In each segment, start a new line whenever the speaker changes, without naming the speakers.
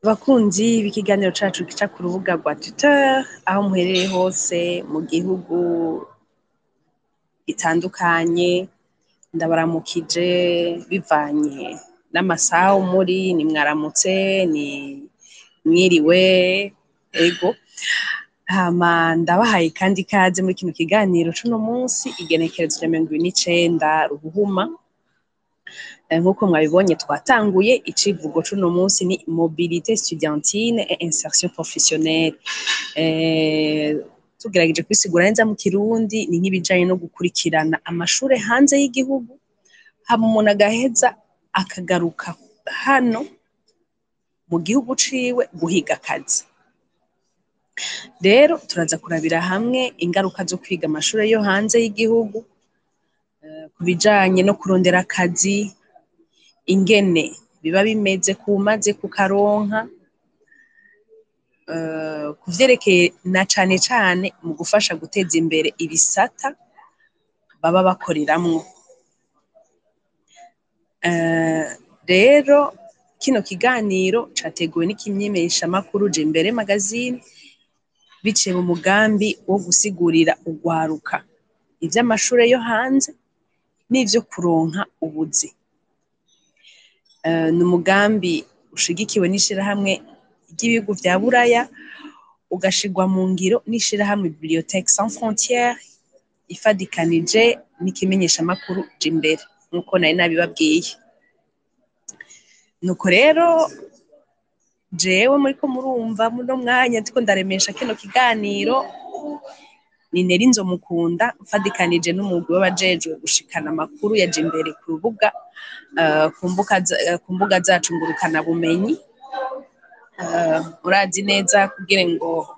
Bakunzi b'ikiganiro cacu gica ku rubuga rwa Twitter, aho muherereye hose mu gihugu gitandukanye, ndabaramukije bivanye n'amasaha muri, ni mwaramutse, ni mwiriwe, ego. Hama ndabahaye kandi ikaze muri kino kiganiro c'uno munsi, igenekerezo rya 29 Ruhuhuma. Nk'uko mwabibonye twatanguye icivugo c'uno munsi ni mobilité estudiantine et insertion professionnelle. Tugerageje kwisigura neza mu Kirundi ni nk'ibijanye no gukurikirana amashure hanze y'igihugu, hama umuntu agaheza akagaruka hano mu gihugu ciwe guhiga akazi. Rero turaza kurabira hamwe ingaruka zo kwiga amashure yo hanze y'igihugu, ku bijanye no kurondera akazi, ingene biba bimeze kumaze kukaronka, kuvyerekeye na cane cane mu gufasha guteza imbere ibisata baba bakoreramwo. Rero kino kiganiro categuwe n'ikimenyeshamakuru Jembere Magazine, biciye mu mugambi wo gusigurira urwaruka ivy'amashure yo hanze n'ivyo kuronka ubuzi. Ni umugambi ushigikiwe n'ishirahamwe ry'ibihugu vya Buraya, ugashirwa mu ngiro n'ishirahamwe Bibliothèque Sans Frontières, ifadikanije n'ikimenyeshamakuru Jembere, nk'uko nari nabibabwiye. Nuko rero jewe muriko murumva muno mwanya ndiko ndaremesha kino kiganiro, ni Neri Nzomukunda mfadikanije n'umugwi w'abajejwe gushikana amakuru ya Jembere ku rubuga, ku mbuga zacu ngurukana bumenyi. Murazi neza kugira ngo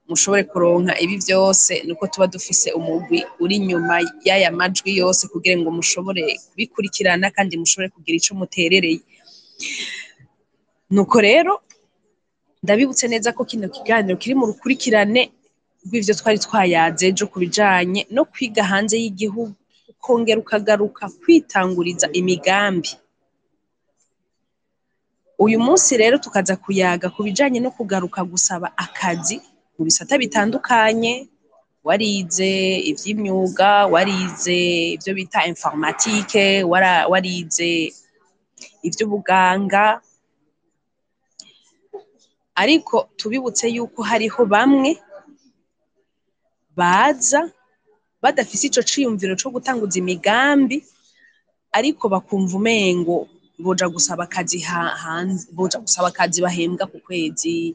mushobore kuronka ibi vyose nuko tuba dufise umugwi uri inyuma y'aya majwi yose kugira ngo mushobore kubikurikirana kandi mushobore kugira ico muterereye. Nuko rero ndabibutse neza ko kino kiganiro kiri mu rukurikirane rw'ivyo twari twayaze ejo ku bijanye no kwiga hanze y'igihugu, ukongera ukagaruka kwitanguriza imigambi. Uyu munsi rero tukaza kuyaga ku bijanye no kugaruka gusaba akazi mu bisata bitandukanye, warize ivy'imyuga, warize ivyo bita informatique, warize ivy'ubuganga, ariko tubibutse yuko hariho bamwe baza badafise ico ciyumviro co gutanguza imigambi, ariko bakumva umengo boja gusaba akazi hanze, boja gusaba akazi bahembwa ku kwezi,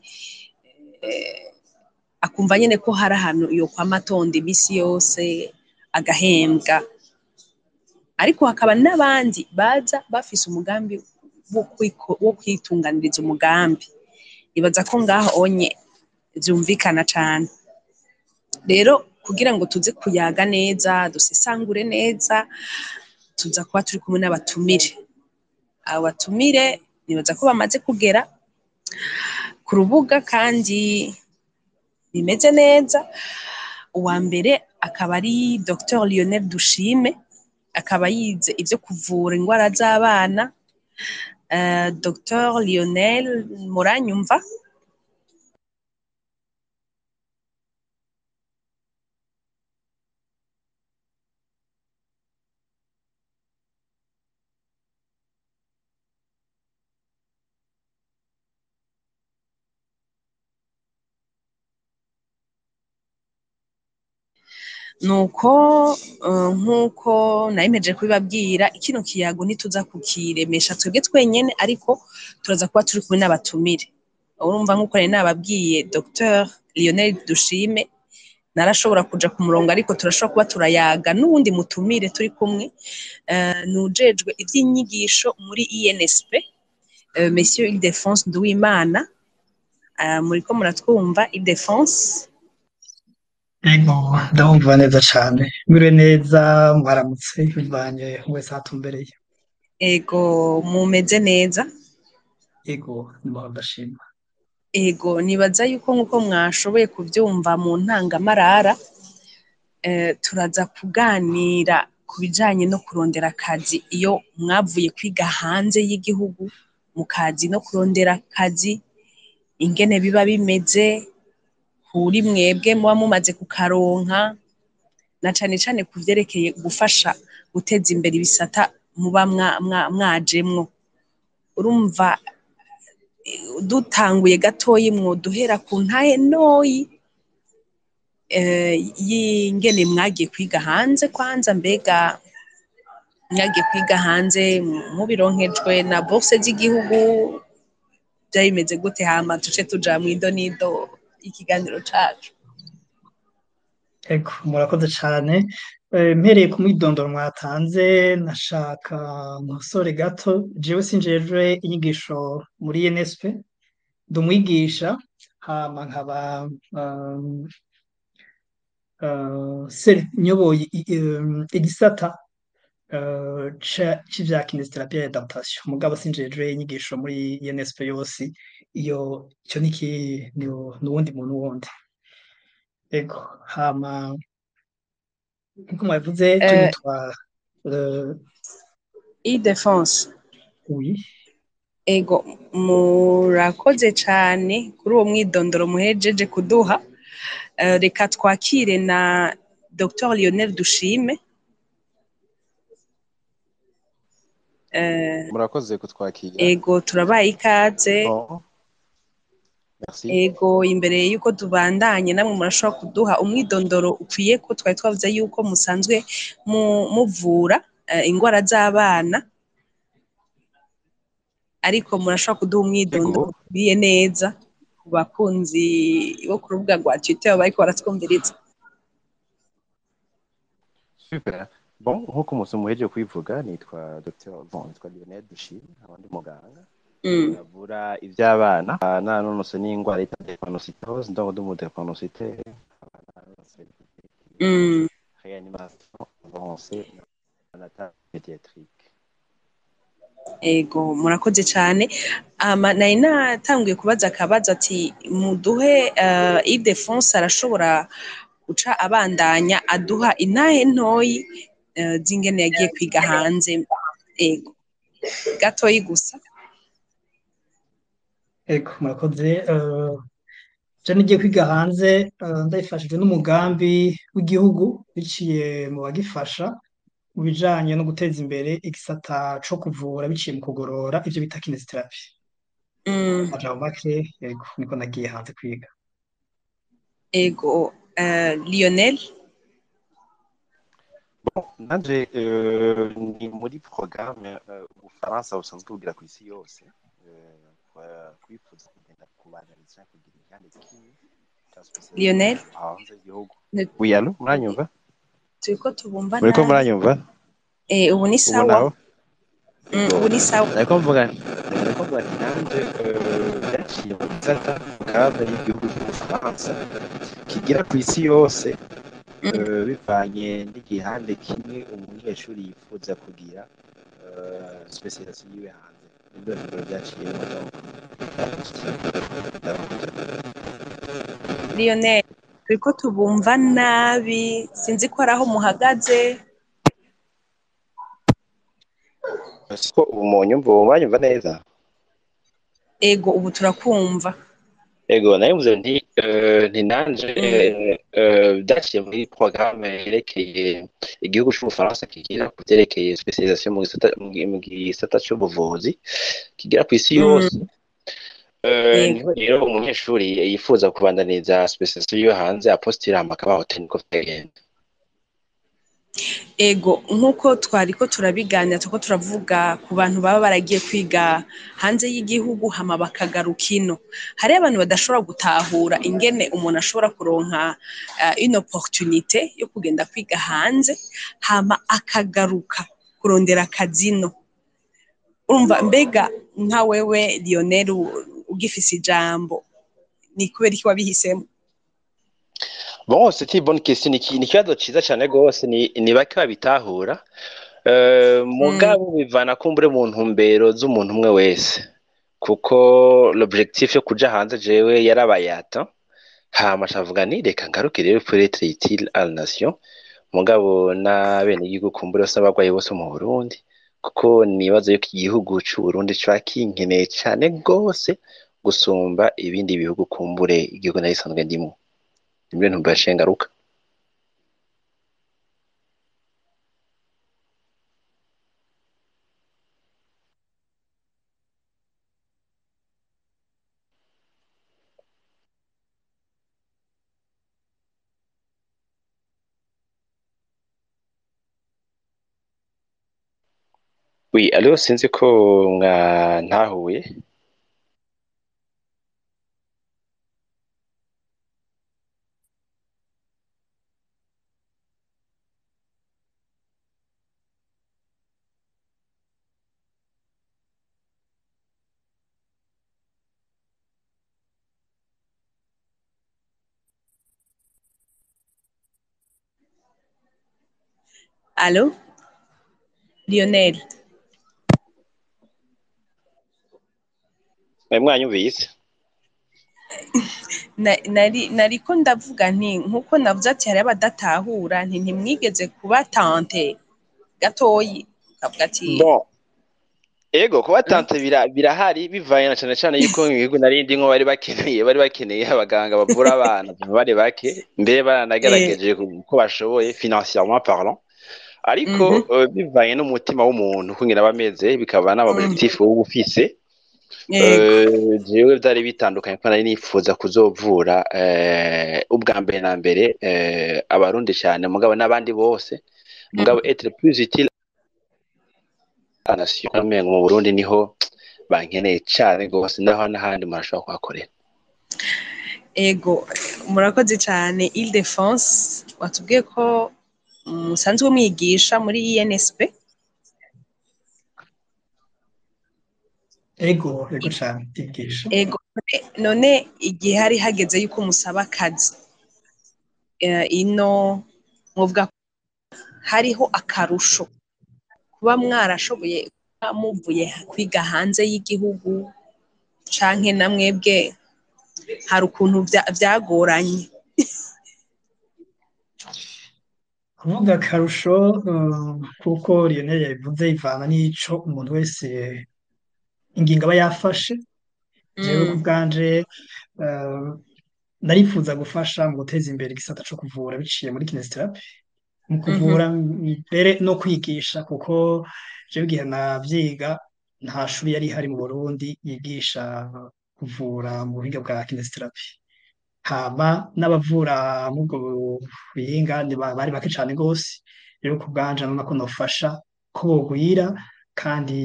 akumva nyene ko hari ahantu yokwama atonda imisi yose agahembwa. Ariko hakaba n'abandi baza bafise umugambi wo kwitunganiriza umugambi. Ibaza ko ngaho onye vyumvikana cane. Rero kugira ngo tuze kuyaga neza, dusesangure neza, tuza kuba turi kumwe n'abatumire. Abo batumire nibaza ko bamaze kugera ku rubuga kandi bimeze neza. Uwa mbere akaba ari Dr Lionel Dushime, akaba yize ivyo kuvura ingwara z'abana. Dr Lionel, muranyumva? Nuko nk'uko nayimeje kubibabwira, kino kiyago ntituza kukiremesha twebwe twenyene, ariko turaza kuba turi kumwe n'abatumire. Urumva nk'uko nari nababwiye Dr Lionel Dushime narashobora kuja ku murongo, ariko turashobora kuba turayaga n'uwundi mutumire turi kumwe, nujejwe ivy'inyigisho muri INSP, Monsieur Ildefonse Nduwimana. Muriko muratwumva Ildefonse?
Ego, ndabumva neza cane. Mwiriwe neza, mwaramutse bivanye wese atumbereye.
Ego, mumeze neza?
Ego, ndumva ndashima.
Ego, nibaza yuko nk'uko mwashoboye kuvyumva mu ntangamarara, turaza kuganira ku bijanye no kurondera akazi iyo mwavuye kwiga hanze y'igihugu mu kazi no kurondera akazi ingene biba bimeze kuri mwebwe muba mumaze kukaronka na cane cane ku vyerekeye gufasha guteza imbere ibisata muba mwajemwo. Urumva dutanguye gatoyi mwoduhera ku ntahe ntoyi y'ingene mwagiye kwiga hanze kwanza, mbega mwagiye kwiga hanze mubironkejwe na bourse z'igihugu vyari bimeze gute, hama tuce tuja mwido nido ikiganiro cacu.
Ego murakoze cane. Mpereye ku mwidondoro mwatanze nashaka nkosore gato, jewe sinjejwe inyigisho muri INSP, ndi umwigisha hama nkaba nyoboye igisata c'ivya kinesiтерapia et adaptation, mugabo sinjejwe inyigisho muri INSP yose, ico ni uwundi muntu wundi. Ego hama nkuko mwabivuze tunitwa
Idefense.
oui.
Ego murakoze cane kuri uwo mwidondoro muhejeje kuduha. Reka twakire na Dr Lionel Dushime.
Murakoze kutwakira.
Ego turabaye ikaze.
Merci.
Ego imbere yuko tubandanye namwe murashobora kuduha umwidondoro ukwiye ko twari twavuze yuko musanzwe muvura ingwara z'abana, ariko murashobora kuduha umwidondoro ukwiye neza ku bakunzi bo ku rubuga rwa Twitter bariko baratwumviriza.
Super. Bon, nkuko umunsi muhejeje kwivuga nitwa Lionel Dushime, abandi muganga avura ivy'abana nanonose n'ingwara yitwa drépanocytose, donc d'homodrépanocytaire, réanimation avancée pédiatrique.
Ego murakoze cane. Nari natanguye kubaza akabazo ati muduhe Idefense arashobora guca abandanya aduha intahe ntoyi z'ingene yagiye kwiga hanze. Ego gatoyi gusa.
Ego murakoze. Je nigiye kwiga hanze ndabifashijwe n'umugambi w'igihugu biciye mu bagifasha mu bijanye no guteza imbere igisata co kuvura biciye mu kugorora ivyo bita kinesiтерapia. Majambo make, ego niko nagiye hanze kwiga.
Ego Lionel.
Bon, nanje ni muri programme ubufaransa busanzwe bugira ku isi yose, kwifuza kugenda kubaniriza kugira ihande kimwe
Lionel
hanze y'igihugu. Oui, allo, muranyumva?
Turiko tubumva nabi.
Muriko muranyumva?
Ubu ni sawa. Ubu ni sawa.
Nariko mvuga ati nanje yaciye mu gisata cadre y'igihugu cy'ubufaransa kigira ku isi yose, bivanye n'igihande kimwe umunyeshuri yifuza kugira specialisation yiwe hanze. Nibyo byaciye mu
Lionel turiko tubumva nabi, sinzi ko ari aho muhagaze.
Siko mwanyumva neza?
Ego ubu turakumva.
Ego nayivuze nti nanje byaciye muri programme yerekeye igihugu cy'ubufaransa kigira kuterekeye specialisation mu gisata cy'ubuvuzi kigira ku isi yose. Niho rero umunyeshuri yifuza kubandaniza specialisation yo hanze apostira amakabaho technical talent.
Ego nkuko twariko turabiganira tuko turavuga ku bantu baba baragiye kwiga hanze y'igihugu hama bakagaruka ino, hari abantu badashobora gutahura ingene umuntu ashobora kuronka une opportunité yo kugenda kwiga hanze hama akagaruka kurondera akazino. Urumva mbega nka wewe Lionel ugifise ijambo ni kubera iki wabihisemo?
Bon, c'est une bonne question. Ni kibazo ciza cyane gose, ni bake babitahura. Mugabo bivana kumbure mu ntumbero z'umuntu umwe wese, kuko l'objectif yo kuja hanze jewe yarabayata hama shavuga ni reka ngaruke rero pour être utile à la nation. Mugabo na bene igihugu kumbure bose abagwaye bose mu Burundi kuko nibaza yuko igihugu cy'u Burundi kiba kinkeneye cyane rwose gusumba ibindi bihugu kumbure igihugu nari isanzwe ndimo nimwe ntumbashe ngaruka. Oui, allo sinzi ko ntahuye.
Allô Lionel,
Mwanyumvise?
nariko ndavuga nti nkuko navuze ati hari abadatahura nti ntimwigeze kuba tante gatoyi kavuga ati
Bon, ego kuba tante birahari bivanye na cyane cyane yuko mu bihugu narindi nko bari bakeneye abaganga bavura abana bari bake mbere baranagerageje ko bashoboye financièrement parlant, ariko bivanye n'umutima w'umuntu kugira bameze bikaba n'abobjectif wo ufise. Jewe byari bitandukanye ko nari nifuza kuzovura ubwa mbere na mbere abarundi cyane mugabo n'abandi bose mugabo être plus utile nation mu Burundi niho bankeneye cyane rwose naho n'ahandi murashobora kuhakorera.
ego murakoze cyane Ile-de-France watubwiye ko musanzwe mwigisha muri INSP.
ego cyane ndigisha.
Ego none igihe hari hageze yuko musaba akazi ino muvuga hariho akarusho kuba mwarashoboye muvuye kwiga hanze y'igihugu canke na mwebwe hari ukuntu byagoranye?
Kuvuga akarusho kuko Lionel yabivuze ivana n'ico umuntu wese ingingo aba yafashe. Jewe ku bwanje narifuza gufasha mu guteza imbere igisata co kuvura biciye muri kinesiterapi, mu kuvura mbere no kwigisha, kuko jewe igihe navyiga nta shuri yari ihari mu Burundi yigisha kuvura mu buhinga bwa kinesiterapi. Hama n'abavura mubwo buhinga bari bake cane gose. Rero ku bwanje nabona ko nofasha ko bogwira kandi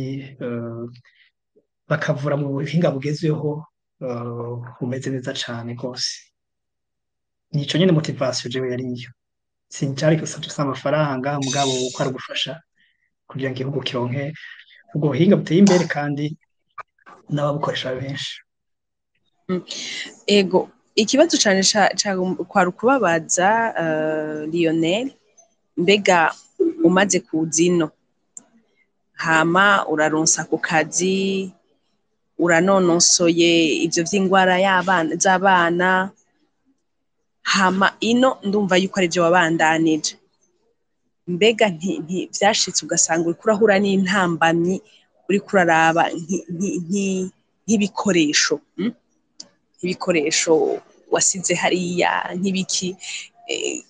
bakavura mu buhinga bugezweho bumeze neza cane gose. Nico nyene motivation jewe yariyo, sincari gusa amafaranga mugabo uko ari ugufasha kugira ngo igihugu kironke ubwo buhinga buteye imbere kandi n'ababukoresha benshi.
Ego ikibazo cyane kwari ukubabaza Lionel, mbega umaze kuza ino hama uraronsa ku kazi uranonosoye ivyo vy'ingwara z'abana, hama ino ndumva yuko ari vyo wabandanije, mbega vyashitse ugasanga uriko urahura n'intambamyi uriko uraraba nk'ibikoresho ibikoresho wasize hariya nk'ibiki,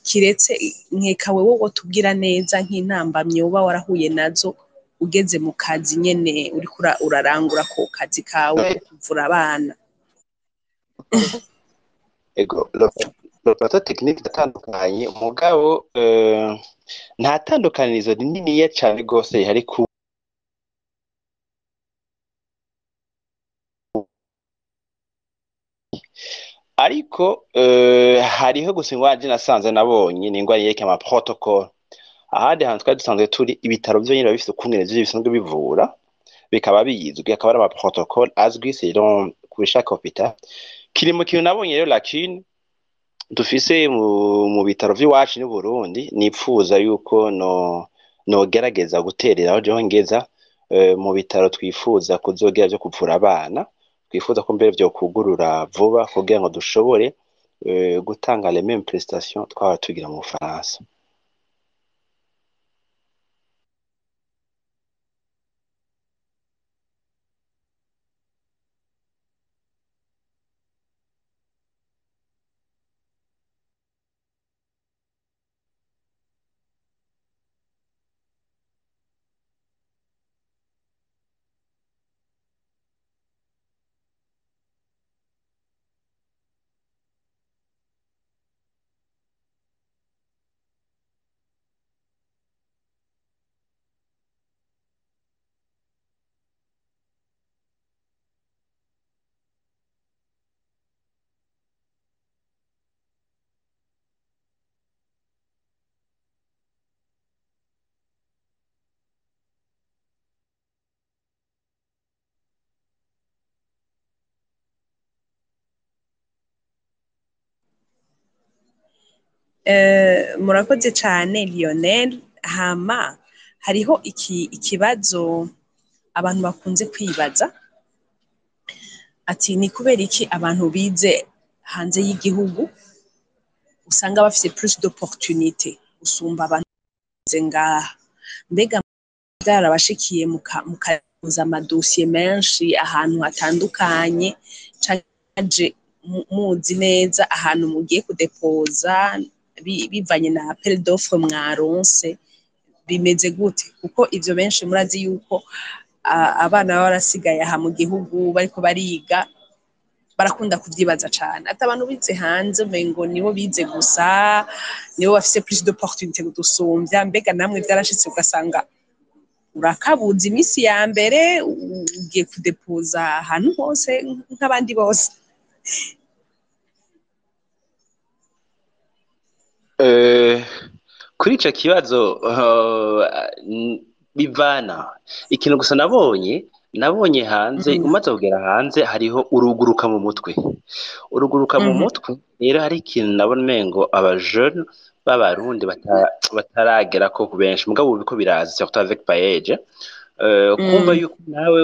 kiretse nkeka wewe wotubwira neza nk'intambamyi uba warahuye nazo ugeze mu kazi nyene uriko urarangura ko kazi kawe ko kuvura abana?
Ego le plateau technique atandukanye mugabo nta tandukanirizo rininiya cyane rwose hari ku ariko hariho gusa ingwara nasanze nabonye ni ingwara yereka ama protocol. Ahandi hantu twari dusanzwe turi ibitaro byo nyine bifite ukungene bisanzwe bivura bikaba bizwi, akaba ari ama protocol azwi selon kuri chaque hôpital. Kiri mu kintu nabonye rero lacune dufise mu bitaro by'iwacu n'u Burundi, nipfuza yuko no gerageza guterera aho jeho ngeza mu bitaro twifuza kuzogera byo kuvura abana, twifuza ko mbere byo kugurura vuba kugira ngo dushobore gutanga les mêmes prestations twaba tugira mu Faransa.
murakoze cyane Lionel. Hama hariho ikibazo abantu bakunze kwibaza, ati ni kubera iki abantu bize hanze y'igihugu usanga bafite plus d'opportunité gusumba abantu bize ngaha? Mbega byarabashikiye mukaza amadosiye menshi ahantu hatandukanye, caje muzi neza ahantu mugiye kudepoza bivanye na appel d'offre mwaronse, bimeze gute? Kuko ivyo benshi murazi yuko abana baba barasigaye aha mu gihugu bariko bariga barakunda kuvyibaza cane, ati abantu bize hanze umengo nibo bize gusa, nibo bafise plus d'opportunité kudusumvya. Mbega namwe vyarashitse ugasanga urakabuza imisi ya mbere ugiye kudepoza ahantu hose nk'abandi bose?
Kuri ico kibazo bivana. Ikintu gusa nabonye hanze, umaze kugera hanze hariho uruguruka mu mutwe. Uruguruka mu mutwe rero hari ikintu nabona umengo abajeune b'abarundi bataragera ko benshi, mugabo biko biraza surtout avec paege, kumva yuko nawe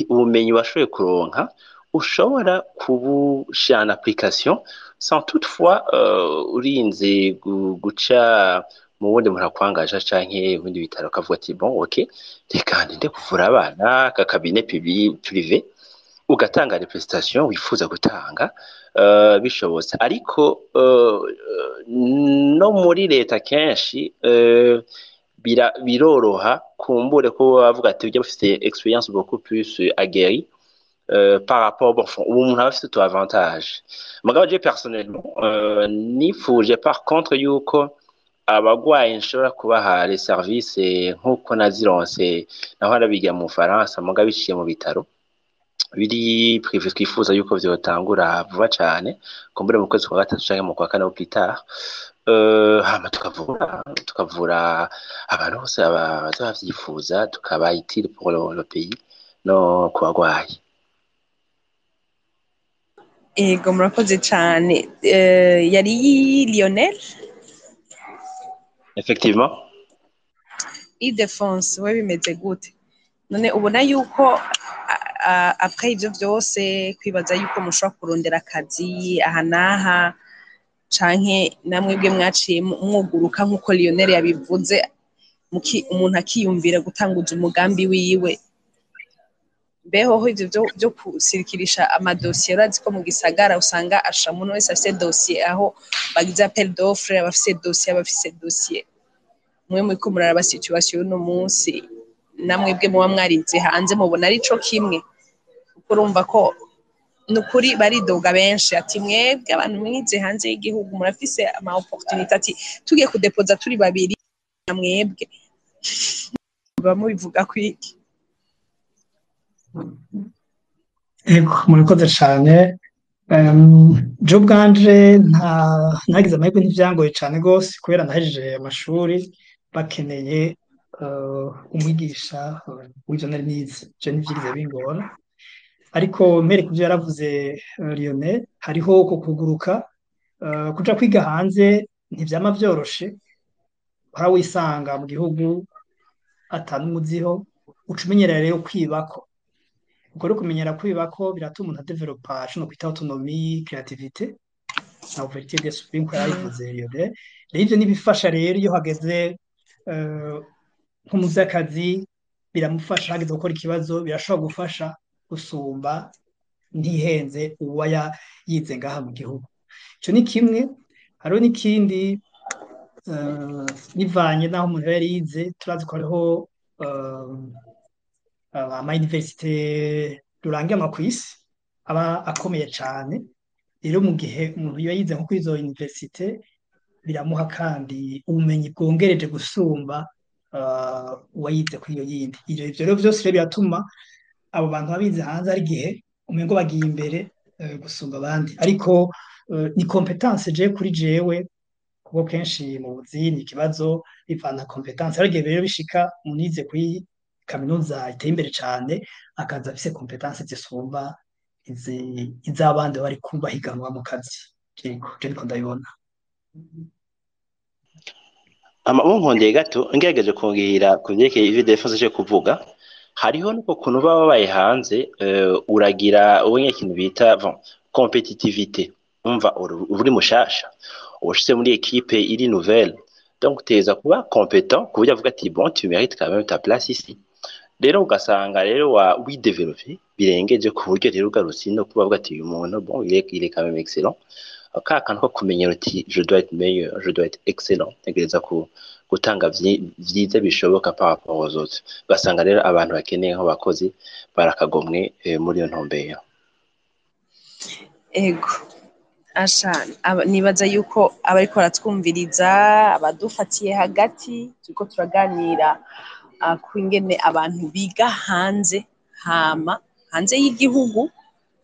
ubumenyi washoboye kuronka ushobora kubushira en application sans toutefois urinze guca mu wundi muntu akwangaje canke ibindi bitaro, akavuga ati bon ok reka ndinde kuvura abana ka cabinet privé, ugatanga les prestations wifuza gutanga bishobotse. Ariko no muri leta kenshi biroroha kumbure ko bavuga ati ujya bafite expérience beaucoup plus aguerrie par rapport umuntu aba afite utu avantage. Mugabo je personnellement nifuje par contre yuko abagwayi nshobora kubaha les services nk'uko nazironse naho arabiga mu Faransa, mugabo biciye mu bitaro biri privé. Twifuza yuko vyotangura vuba cane, kumbure mu kwezi kwa gatatu canke mu kwa kane au plus tard, hama tukavura abantu bose bazavyifuza, tukaba utile pour le pays no ku bagwayi.
Ego murakoze cane. Yari Lionel?
Effectivement.
Idefonse, we bimeze gute? None ubona yuko après ivyo vyose kwibaza yuko mushobora kurondera akazi aha n'aha, canke namwe bwe mwaciye mwuguruka nk'uko Lionel yabivuze, umuntu akiyumvira gutanguza umugambi wiwe, mbehoho ivyo vyo kusirikirisha amadosiye, urazi ko mu gisagara usanga asha umuntu wese afise dosiye, aho bagize appel d'offre abafise dosiye. Mwe muriko muraraba situation y'uno munsi, namwe bwe muba mwarize hanze mubona ari co kimwe? Kuko urumva ko nukuri baridoga benshi ati mwebwe abantu mwize hanze y'igihugu murafise ama opportunité, ati tugiye kudepoza turi babiri na mwebwe bamubivuga kwiki?
Ego murakoze cane. Je ubwanje nagize amahirwe ntivyangoye cane gose, kubera nahejeje amashuri bakeneye umwigisha w'ivyo nari nize, je ntivyigize bingora. Ariko mpere kuvyo yaravuze Lionel, hariho uko kuguruka, kuja kwiga hanze ntivyama vyoroshe, wisanga mu gihugu atanumuziho, uca umenyera rero kwibako. Ubwo rero kumenyera kwibako biratuma umuntu adevelopa no kwita autonomie, creativité na ouverture d'esprit nko yabivuze Lionel. Rero ivyo nibifasha rero iyo hageze nko mu vy'akazi, biramufasha. Hageze gukora ikibazo birashobora gufasha gusumba ntihenze uwa yize ngaha mu gihugu. Ico ni kimwe. Hariho n'ikindi, bivanye n'aho umuntu yari yize, turazi ko hariho ama université rurangiranwa kw'isi aba akomeye cane. Rero mu gihe umuntu iyo yize nko kuri izo université, biramuha kandi ubumenyi bwongereje gusumba uwayize kuri iyo yindi. Ivyo rero vyose rero biratuma abo bantu babize hanze hari igihe umengo bagiye imbere gusumba abandi. Ariko ni competence je kuri jewe, kuko kenshi mu buzi ni ikibazo bivana competence. Hari igihe rero bishika umuntu yize kuri kaminuza iteye imbere cane, akaza afise competence zisumba iz'abandi bari kumva higanwa mu kazi. Je niko ndabibona.
nkongeye gato ngerageje kongera ku byerekeye ivyo defense cyo kuvuga hariho nuko kuntu baba babaye hanze uragira ubonye ikintu bita competitivité umva uri mushasha ushitse muri equipe iri nouvelle donc teza kuba compétent kuburyo avuga ati bon tu mérites quand même ta place ici rero ugasanga rero widevelope birengeje ku buryo rero ugarutse no kuba avuga ati uyu muntu bon il est quand même excellent ka kantu ko kumenya uti je dois être meilleur je dois être excellent ntegereza gutanga vyiza bishoboka par rapport aux autres basanga rero abantu bakeneye nko bakozi barakagomwe muri iyo ntumbero
ego nibaza yuko abariko baratwumviriza abadufatiye hagati turiko turaganira ku ingene abantu biga hanze hanze y'igihugu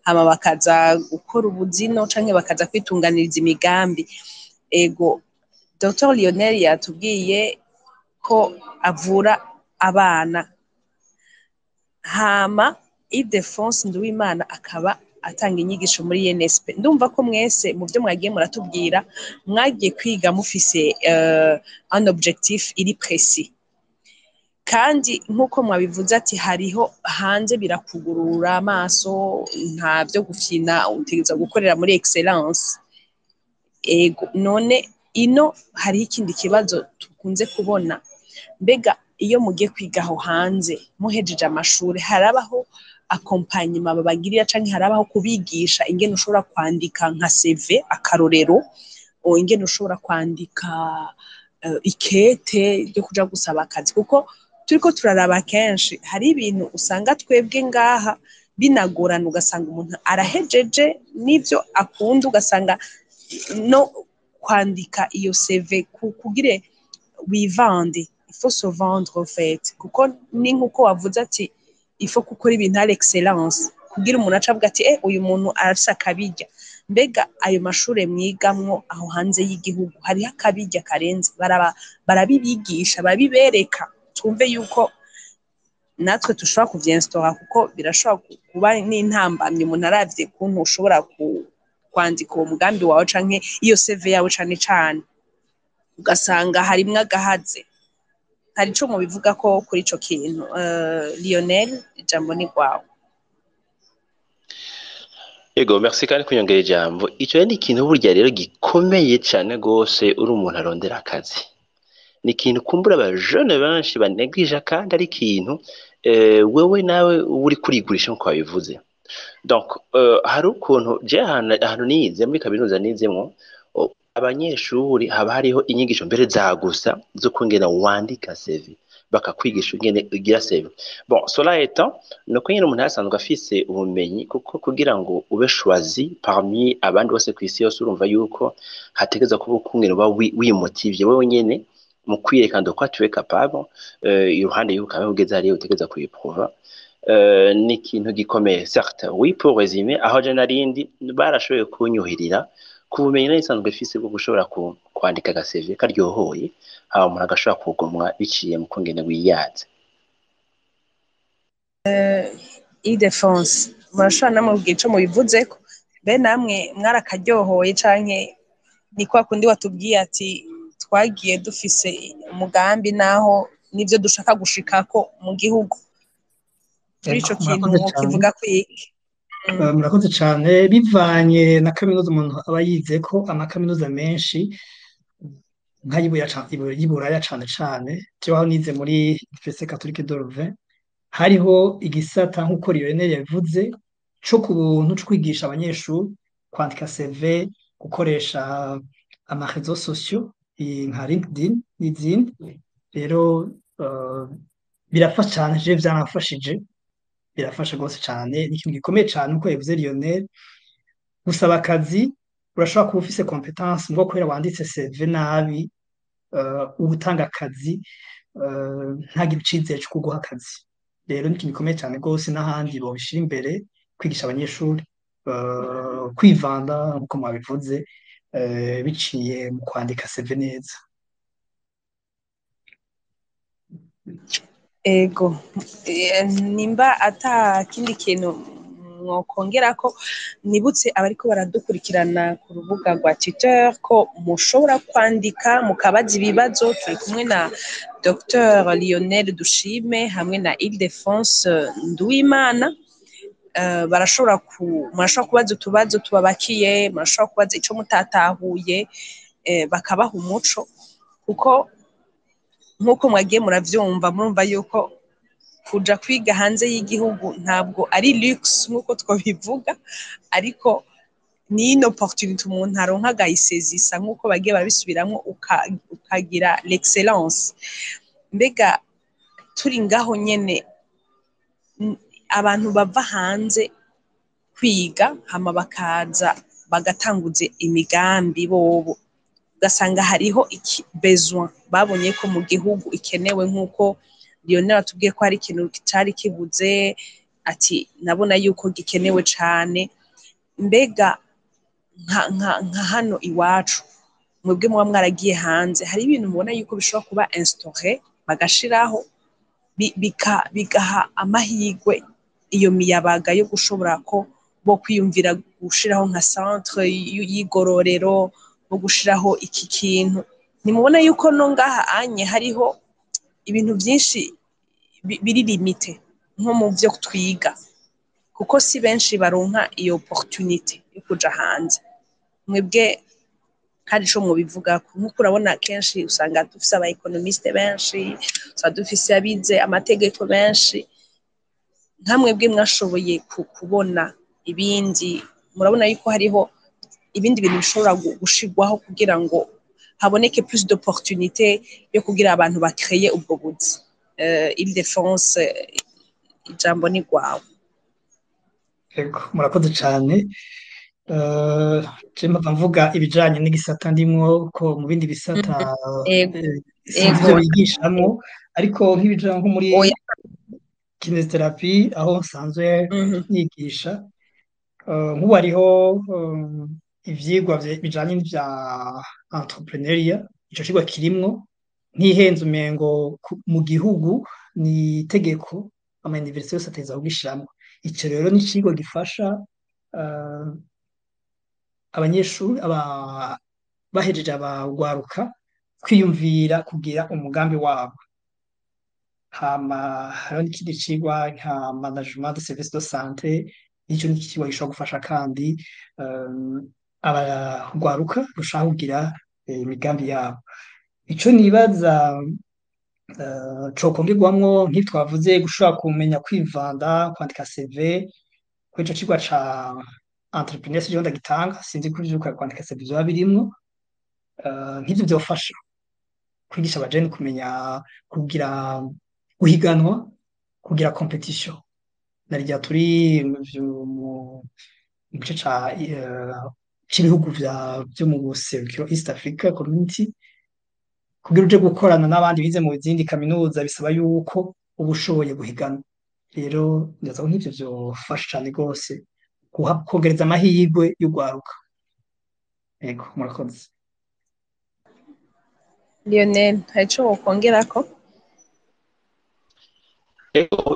hama bakaza gukora ubuzino canke bakaza kwitunganiriza imigambi ego Dr Lionel yatubwiye ko avura abana hama Ildefonse Nduwimana akaba atanga inyigisho muri UNSP ndumva ko mwese mu byo mwagiye muratubwira mwagiye kwiga mufise un objectif iri précis kandi nk'uko mwabivuze ati hariho hanze birakugurura amaso nta byo gufina utegereza gukorera muri excellence ego none ino hari ikindi kibazo tukunze kubona mbega iyo mugiye kwiga aho hanze muhejeje amashuri harabaho accompagnement babagirira canke harabaho kubigisha ingene ushobora kwandika nka CV akarorero ingene ushobora kwandika ikete ryo kuja gusaba akazi kuko turiko turaraba kenshi hari ibintu usanga twebwe ngaha binagorana ugasanga umuntu arahejeje n'ivyo akunda ugasanga no kwandika iyo CV kugire wivande il faut se vendre en fait kuko ni nkuko wavuze ati il faut gukora ibintu à l'excellence kugira umuntu acavuga ati uyu muntu arafise akabirya mbega ayo mashure mwigamwo aho hanze y'igihugu hariho akabirya karenze barabibigisha babibereka tumve yuko natwe dushobora kuvyenstora kuko birashobora kuba n'intambamye umuntu aravye kuntu ushobora kwandika uwo mugambi wawe canke iyo CV yawe cane cane ugasanga harimwo agahaze hari ico mubivuga ko kuri ico kintu Lionel ijambo ni rwawe
Ego merci kandi kunyongera ijambo ico ni ikintu burya rero gikomeye cane gose uri umuntu arondera akazi ni ikintu kumbura aba jeune benshi baneglige kandi ari ikintu wewe nawe uri kurigurisha nko wabivuze donc hari ukuntu je ahantu nize muri kaminuza nizemwo abanyeshuri haba hariho inyigisho mbere zagusa zo kungena wandika CV bakakwigisha ingene ugira CV bon cela étant nuko nyine umuntu asanzwe afise ubumenyi kuko kugira ngo ube choisi parmi abandi bose kwisi yose urumva yuko hategeza kuba kungena uba wimotivye wewe nyene mu kwireka ndo kwa tuwe capable iruhande yuko kabe ugeze hariyo utegeza kuyiprova ni ikintu gikomeye certes oui pour résumer aho je narindi barashoboye kunyuhirira kubumenyi n'isanzwe ifise bwo gushobora kwandika agaseve karyohoye haba umuntu agashobora kugomwa biciye mu kungene wiyaze
Ildefonse murashobora namubwira ico mubivuzeko be namwe mwarakaryohoye canke ni kwa kundi watubwiye ati twagiye dufise umugambi naho nivyo dushaka gushikako mu gihugu kuri ico kintu kivuga kwiki
murakoze cyane bivanye na kaminuza umuntu aba yize ko amakaminuza menshi nk'ay'iburaya cane cane jewe nize muri Université Catholique de Louvain hariho igisata nk'uko Lionel yabivuze co ku buntu co kwigisha abanyeshuri kwandika CV gukoresha ama réseaux sociaux nka LinkedIn n'izindi rero birafasha cyane je vyanafashije birafasha rwose cyane ni ikintu gikomeye cyane uko yavuze Lionel gusaba akazi urashobora kuba ufise competence ngo kubera wanditse CV nabi ubutanga akazi ntagire icizere cyo kuguha akazi rero ni ikintu gikomeye cyane rwose n'ahandi bobishira imbere kwigisha abanyeshuri kwivanda nk'uko mwabivuze biciye mu kwandika CV neza
ego nimba ata kindi kintu mwokongera ko nibutse abariko baradukurikirana ku rubuga rwa Twitter ko mushobora kwandika mukabaza ibibazo. Turi kumwe na Dr Lionel Dushime hamwe na Ildefonse Nduwimana. Murashobora kubaza utubazo tubabakiye, murashobora kubaza ico mutatahuye, bakabaha umuco, kuko nk'uko mwagiye muravyumva murumva yuko kuja kwiga hanze y'igihugu ntabwo ari luxe nk'uko twabivuga, ariko ni une opportunité umuntu aronka agayisezisa nk'uko bagiye barabisubiramwo ukagira l'excellence. Mbega turi ngaho nyene abantu bava hanze kwiga hama bakaza bagatanguza imigambi bobo, ugasanga hariho besoin babonye ko mu gihugu ikenewe, nk'uko Lionel atubwiye ko hari ikintu cari kibuze, ati nabona yuko gikenewe cane. Mbega nka hano iwacu mwebwe muba mwaragiye hanze, hari ibintu mubona yuko bishobora kuba instauré bagashiraho bigaha amahirwe iyo miyabaga yo gushobora ko bo kwiyumvira gushiraho nka centre y'igororero, bo gushiraho iki kintu. Nimubona yuko no ngaha anye hariho ibintu byinshi biri limite nko mu byo twiga, kuko si benshi baronka iyo opportunité yo kuja hanze. Mwebwe hari ico mubivuga nk'uko urabona kenshi usanga dufise aba economiste benshi, usanga dufise abize amategeko benshi. Nka mwebwe mwashoboye kubona ibindi, murabona yuko hariho ibindi bintu bishobora gushirwaho kugira ngo haboneke plus d'opportunité yo kugira abantu bakreye ubwo buzi. Ildefonse, ijambo ni rwawe.
Yego, murakoze cane. Je mpava mvuga ibijanye n'igisata ndimwo, ko mu bindi bisata sinzi ivyo bigishamwo, ariko nk'ibijanye nko muri kinesiotherapie aho nsanzwe nigisha, nk'ubu hariho ivyigwa bijanye n'ivya entrepreneuria, ico cigwa kirimwo. Ntihenze umengo mu gihugu ni itegeko ama université yose ateza kugishiramwo. Ico rero ni icigwa gifasha abanyeshuri bahejeje abagwaruka kwiyumvira kugira umugambi wabo. Hama hariho n'ikindi cigwa nka management de service de santé, ico ni ikigwa gishobora gufasha kandi abagwaruka gushaka kugira imigambi yabo. Ico nibaza cokongerwamwo nk'itwavuze gushobora kumenya kwivanda, kwandika CV, ko ico cigwa ca entrepreneur cyo ndagitanga, sinzi ko ivyo kwandika CV vyoba birimwo. Nk'ivyo vyofasha kwigisha abajene kumenya kugira guhiganwa, kugira competition. Narya turi mu gice c'ibihugu vyo mu buserukiro East Africa Community, kugira uje gukorana n'abandi bize mu zindi kaminuza bisaba yuko uba ushoboye guhiganwa. Rero ndaza ko nk'ivyo vyofasha cane rwose kongereza amahirwe y'ugwaruka. Yego, murakoze.
Lionel, hari ico wokongerako?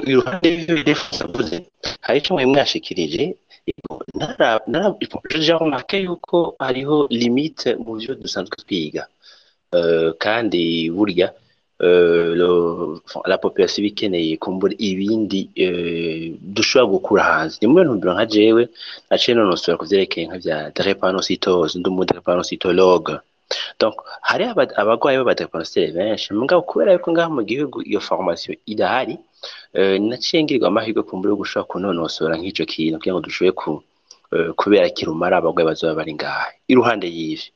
Iruhande y'ivyo Ildefonse avuze, hari ico mwashikirije. Je remarque yuko hariho limite mu vyo dusanzwe twiga, kandi burya la population bikeneye kumbura ibindi dushobora gukura hanze. Ni mu bintu nka jewe naciye nonosora kuvyerekeye nka vya drépanocytose, ndi umu drépanocytologue. Donc hari abagwayi b'abadrépanocytaires benshi, mugabo kubera yuko ngaha mu gihugu iyo formation idahari, naciye ngirirwa amahirwe kumbura yo gushobora kunonosora nk'ico kintu kugira ngo dushoboye kubera kirumara abagwayi bazoba bari ngaha. Iruhande y'ivyo,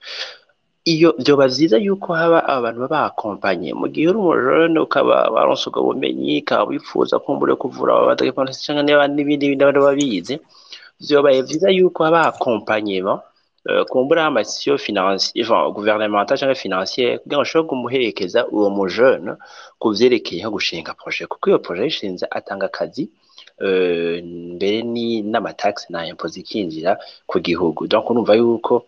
iyo vyoba vyiza yuko haba abantu baba akompanye mu gihe uri umujene ukaba waronse ubwo bumenyi, ukaba wifuza kumbura kuvura abadrépanocytaires canke n'ibindi bari babize, vyobaye vyiza yuko haba accompagnement kumbura amasio financier, gouvernemental canke financier, kugira ngo ushobore kumuherekeza uwo mujene kuvyerekeye nko gushinga projet, kuko iyo projet yishinze atanga akazi, mbere ni n'amataxe na impôt ikinjira ku gihugu. Donc urumva yuko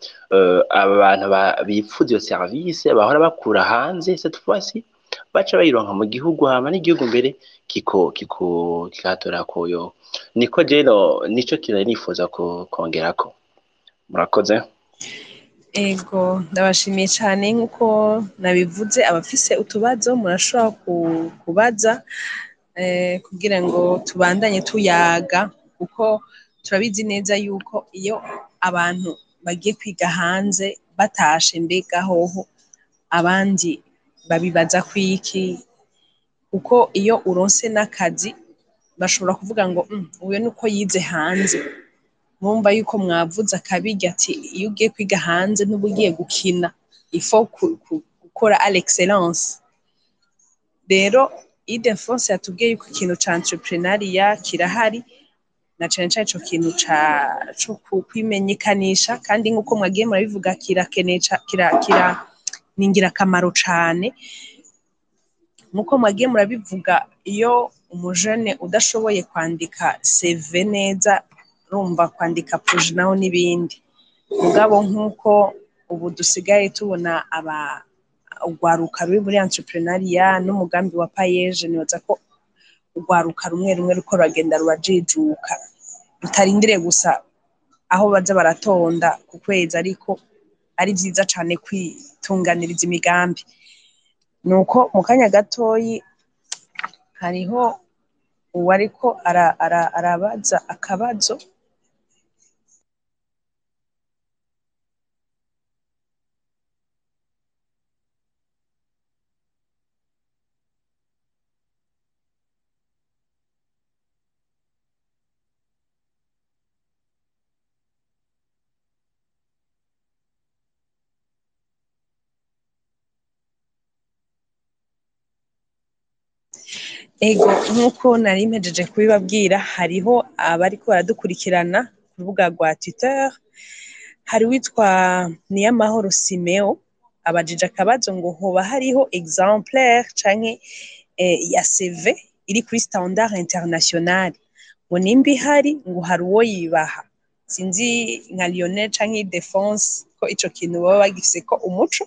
abantu bifuza iyo service bahora bakura hanze, cette fois-ci baca bayironka mu gihugu hama n'igihugu mbere kikahatora koyo niko rero nico kintu nifuza kongerako murakoze.
Ego ndabashimiye cyane nk'uko nabivuze abafise utubazo murashobora kubaza kugira ngo tubandanye tuyaga kuko turabizi neza yuko iyo abantu bagiye kwiga hanze batashe mbega hoho abandi babibaza kwiki kuko iyo uronse n'akazi bashobora kuvuga ngo uyu nuko yize hanze mwumva yuko mwavuze akabirya ati iyo ugiye kwiga hanze n'uba ugiye gukina ifo gukora à l'excellence rero Ildefonse yatubwiye yuko ikintu ca entrepreneuria kirahari na cane cane ico kintu co kwimenyekanisha kandi nk'uko mwagiye murabivuga kirakeneye ni ingirakamaro cane nk'uko mwagiye murabivuga iyo umujene udashoboye kwandika CV neza urumva kwandika proje naho n'ibindi mugabo nk'uko ubu dusigaye tubona urwaruka ruri muri entrepreneuria n'umugambi wa payeje nibaza ko urwaruka rumwe rumwe ruko ruragenda rurajijuka rutarindiriye gusa aho baza baratonda ku kwezi ariko ari vyiza cane kwitunganiriza imigambi nuko mu kanya gatoyi hariho uwariko arabaza akabazo ego nk'uko nari mpejeje kubibabwira hariho abariko baradukurikirana ku rubuga rwa Twitter hari witwa Niyamahoro Simeo abajije akabazo ngo hoba hariho exemplaire canke ya CV iri kuri standard international ngo nimba ihari ngo hari uwo yibaha sinzi nka Lionel canke Ildefonse ko ico kintu baba bagifise ko umuco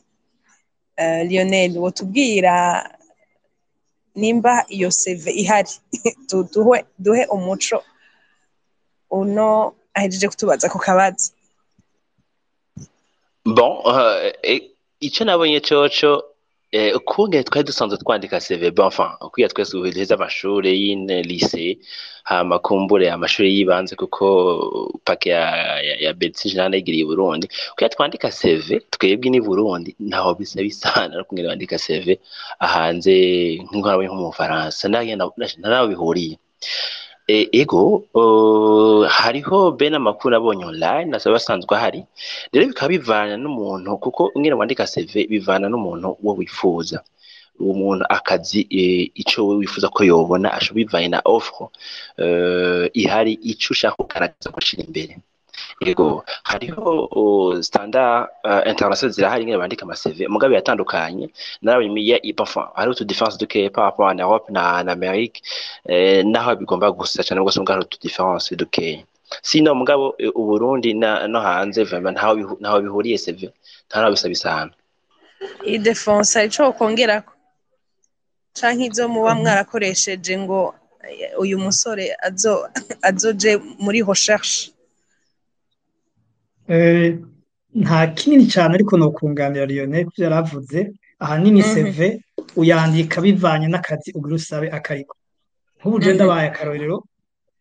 Lionel wotubwira nimba iyo CV ihari duhe umuco uno ahejeje kutubaza ku kabazo.
Bon ico nabonye coco ukungene twari dusanzwe twandika CV bon enfin ukwiye twese ubuheza amashure y'ine lycée hama kumbure amashure yibanze kuko pake ya Medecine Generale yigiriye i Burundi kuya twandika CV twebwe ni Burundi ntaho bisa bisana no kungene bandika CV ahanze nk'aho nko mu Faransa naho bihuriye ego hariho bene amakuru nabonye online nasaba basanzwe hari rero bikaba bivana n'umuntu kuko ingene wandika CV bivana n'umuntu wo wifuza umuntu akazi ico wifuza ko yobona asho bivanye na offre ihari ico ushaka kugaragaza gushira imbere ego hariho standard international zirahari ingene bandika ama CV mugabe yatandukanye narabimiye parfois hariho tu différence de que par rapport en Europe na Amerique naho bigomba gusa cyane rwose mugabo tu différence de que sino mugabo uburundi no hanze vraiment ntaho bihuriye CV ntaho bisabisana
Ildefonse ico kongerako canke izo muba mwarakoresheje ngo uyu musore azoje muri recherche
nta kinini cyane ariko no kunganira Lionel ko yaravuze ahanini CV uyandika bivanye n'akazi ugira usabe akariko nk'ubu je ndabaye akarorero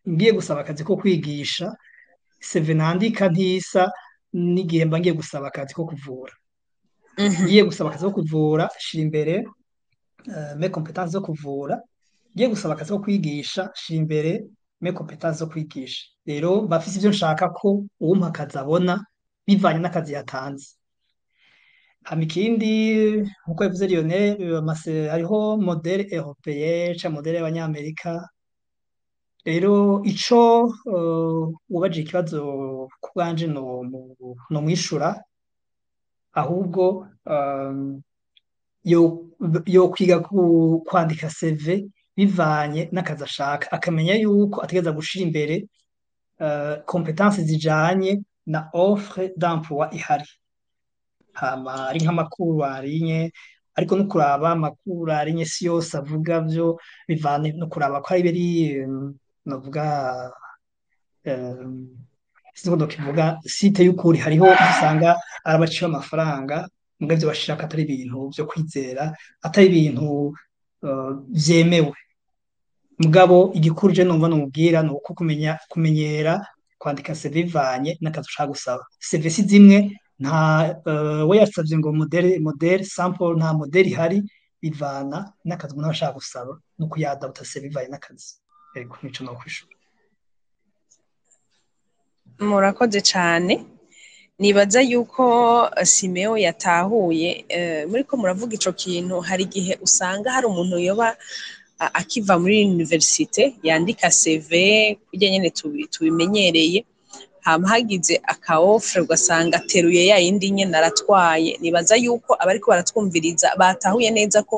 ngiye gusaba akazi ko kwigisha CV nandika ntisa n'igihe mba ngiye gusaba akazi ko kuvura ngiye gusaba akazi ko kuvura shira imbere mes compétences zo kuvura ngiye gusaba akazi ko kwigisha shira imbere mes compétences zo kwigisha rero bafise ivyo nshaka ko uwumpa akazi abona bivanye n'akazi yatanze hama ikindi nkuko yavuze Lionel hariho modèle européen ca modèle y'abanyamerika rero ico ubaje ikibazo ku bwanje no mwishura ahubwo yo kwiga kwandika CV bivanye n'akazi ashaka akamenya yuko ategeza gushira imbere compétences zijanye na offre d'emploi ihari hama ari nk'amakuru arinye ariko no kuraba amakuru ari nyesi yose avuga byo bivana no kuraba ko ari biri navuga sinzi ko kivuga site y'ukuri hariho usanga arabaciye amafaranga mbwa byo bashaka atari ibintu byo kwizera atari ibintu byemewe mugabo igikuru je numva numubwira ni uko kumenyera kwandika CV bivanye n'akazi ushaka gusaba CV si zimwe nta we yasabye ngo model sample nta model ihari bivana n'akazi umuntu ashaka gusaba no kuyadapta CV bivanye n'akazi yego nico no kwishura.
murakoze cyane nibaza yuko Simeo yatahuye muri ko muravuga ico kintu hari igihe usanga hari umuntu yoba akiva muri universite yandika CV kujya nyene tubimenyereye hama hagize akaofre ugasanga ateruye ya yindi nyene aratwaye nibaza yuko abariko baratwumviriza batahuye neza ko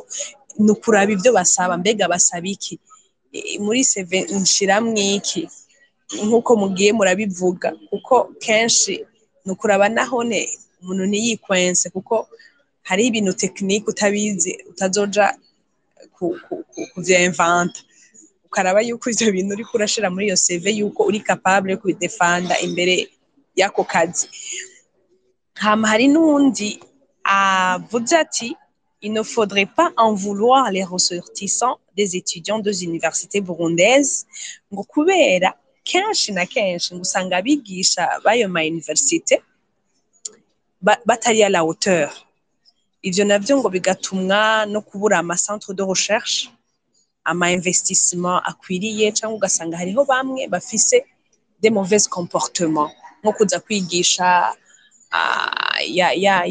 nukuraba ivyo basaba mbega basaba iki muri CV nshiramwiki nkuko mugiye murabivuga kuko kenshi nukuraba nahone umuntu ntiyikwense kuko hari ibintu technique utabizi utazoja kuvyinventa ukaraba yuko ivyo bintu uri kurashira muri iyo CV yuko uri capable kubidefanda imbere yako kazi hama hari n'undi avuze ati il ne faudrait pas en vouloir les ressortissants des étudiants des universités burundaises ngo kubera kenshi na kenshi ngusanga abigisha bayo ma université batari à la hauteur ivyo navyo ngo bigatumwa no kubura ama centre de recherche ama investissement akwiriye cyangwa ugasanga hariho bamwe bafise des mauvais comportements nko kuza kwigisha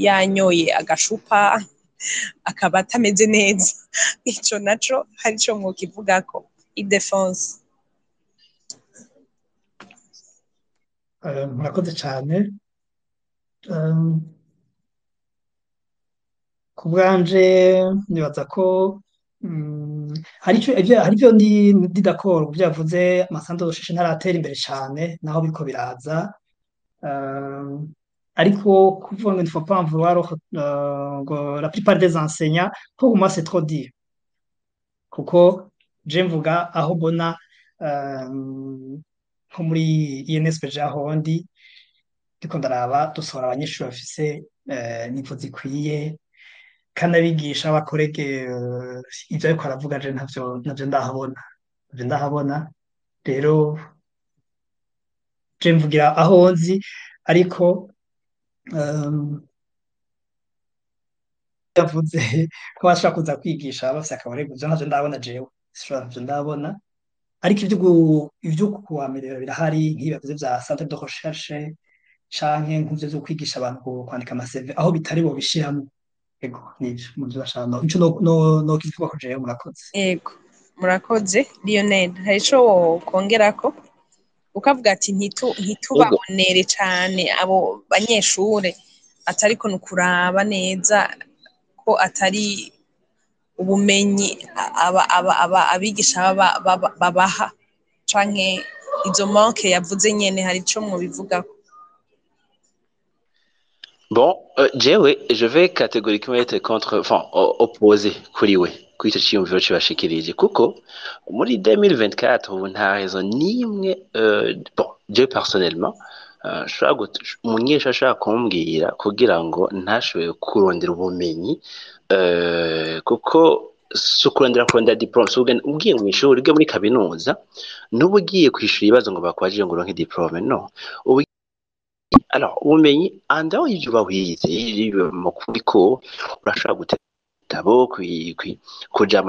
yanyoye agashupa akaba atameze neza ico naco hari ico mwokivugako idefense.
Murakoze cyane ku bwanje nibaza ko hari ivyo ndi d'accord ku byavuze amasantre de recherche ntaratera imbere cyane naho biko biraza ariko kuvuga ngo il faut pas en vouloir ngo la plupart des enseignants pour moi c'est trop dire kuko je mvuga aho mbona nko muri INSP jaho ndi ndiko ndaraba dusohora abanyeshuri bafise nivo zikwiye kandi abigisha abakorege ivyo ariko aravuga je ntavyo ndahabona rero je mvugira aho nzi ariko yavuze ko bashaka kuza kwigisha bafise akabarego ivyo ntavyo ndabona jewe ntavyo ndabona ariko ivyo kuwamerera birahari nk'ibibazo vya centre de recherche canke nk'ivyo vyo kwigisha abantu kwandika ama CV aho bitari bo bishiramo ego nivyo mu vyo bashaka ico no kivuga ko jewe murakoze.
Ego murakoze Lionel hari ico kongerako ukavuga ati ntitubabonere cane abo banyeshure atariko nukuraba neza ko atari ubumenyi abigisha babaha canke izo manque yavuze nyene hari ico mwobivugako.
Bon, je vais catégoriquement être opposé kuri ico ciyumviro cibashikirije kuko muri 2024 ubu nta raison nimwe bon, je personnellement umunyeshuri ashobora kumbwira kugira ngo ntashoboye kurondera ubumenyi kuko si kurondera diplome ugiye mu ishuri ugiye muri kaminuza n'ubu ugiye kwishura ibibazo ngo bakwajije ngo uronke diplome no alors ubumenyi andaho ivyo uba wize mu kuriko urashobora gutera ibitabo kuja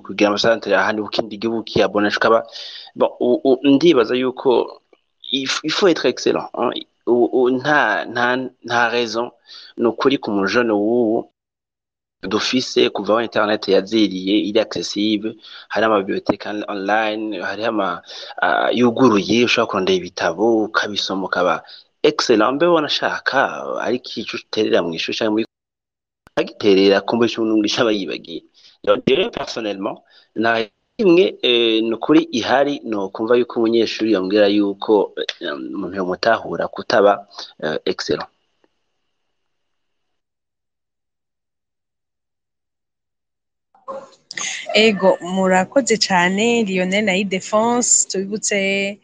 kugira amasantere ahandi ukindi gihugu kiyabona ukaba bon ndibaza yuko il faut être excellent nta raison nukuri ku mujone w'ubu dufise kuva aho internet yaziriye iri accessible hari ama bibliothèque online hari ama yuguruye ushobora kurondera ibitabo ukabisoma ukaba excellent mbe wanashaka ariko ico uterera mu ishuri cyangwa agiterera kumbe cyo n'ungisha abayibagiye rero personnellement na imwe nukuri ihari no kumva yuko umunyeshuri yambwira yuko umuntu yomutahura kutaba excellent.
ego murakoze cyane Lionel na Defense tubibutse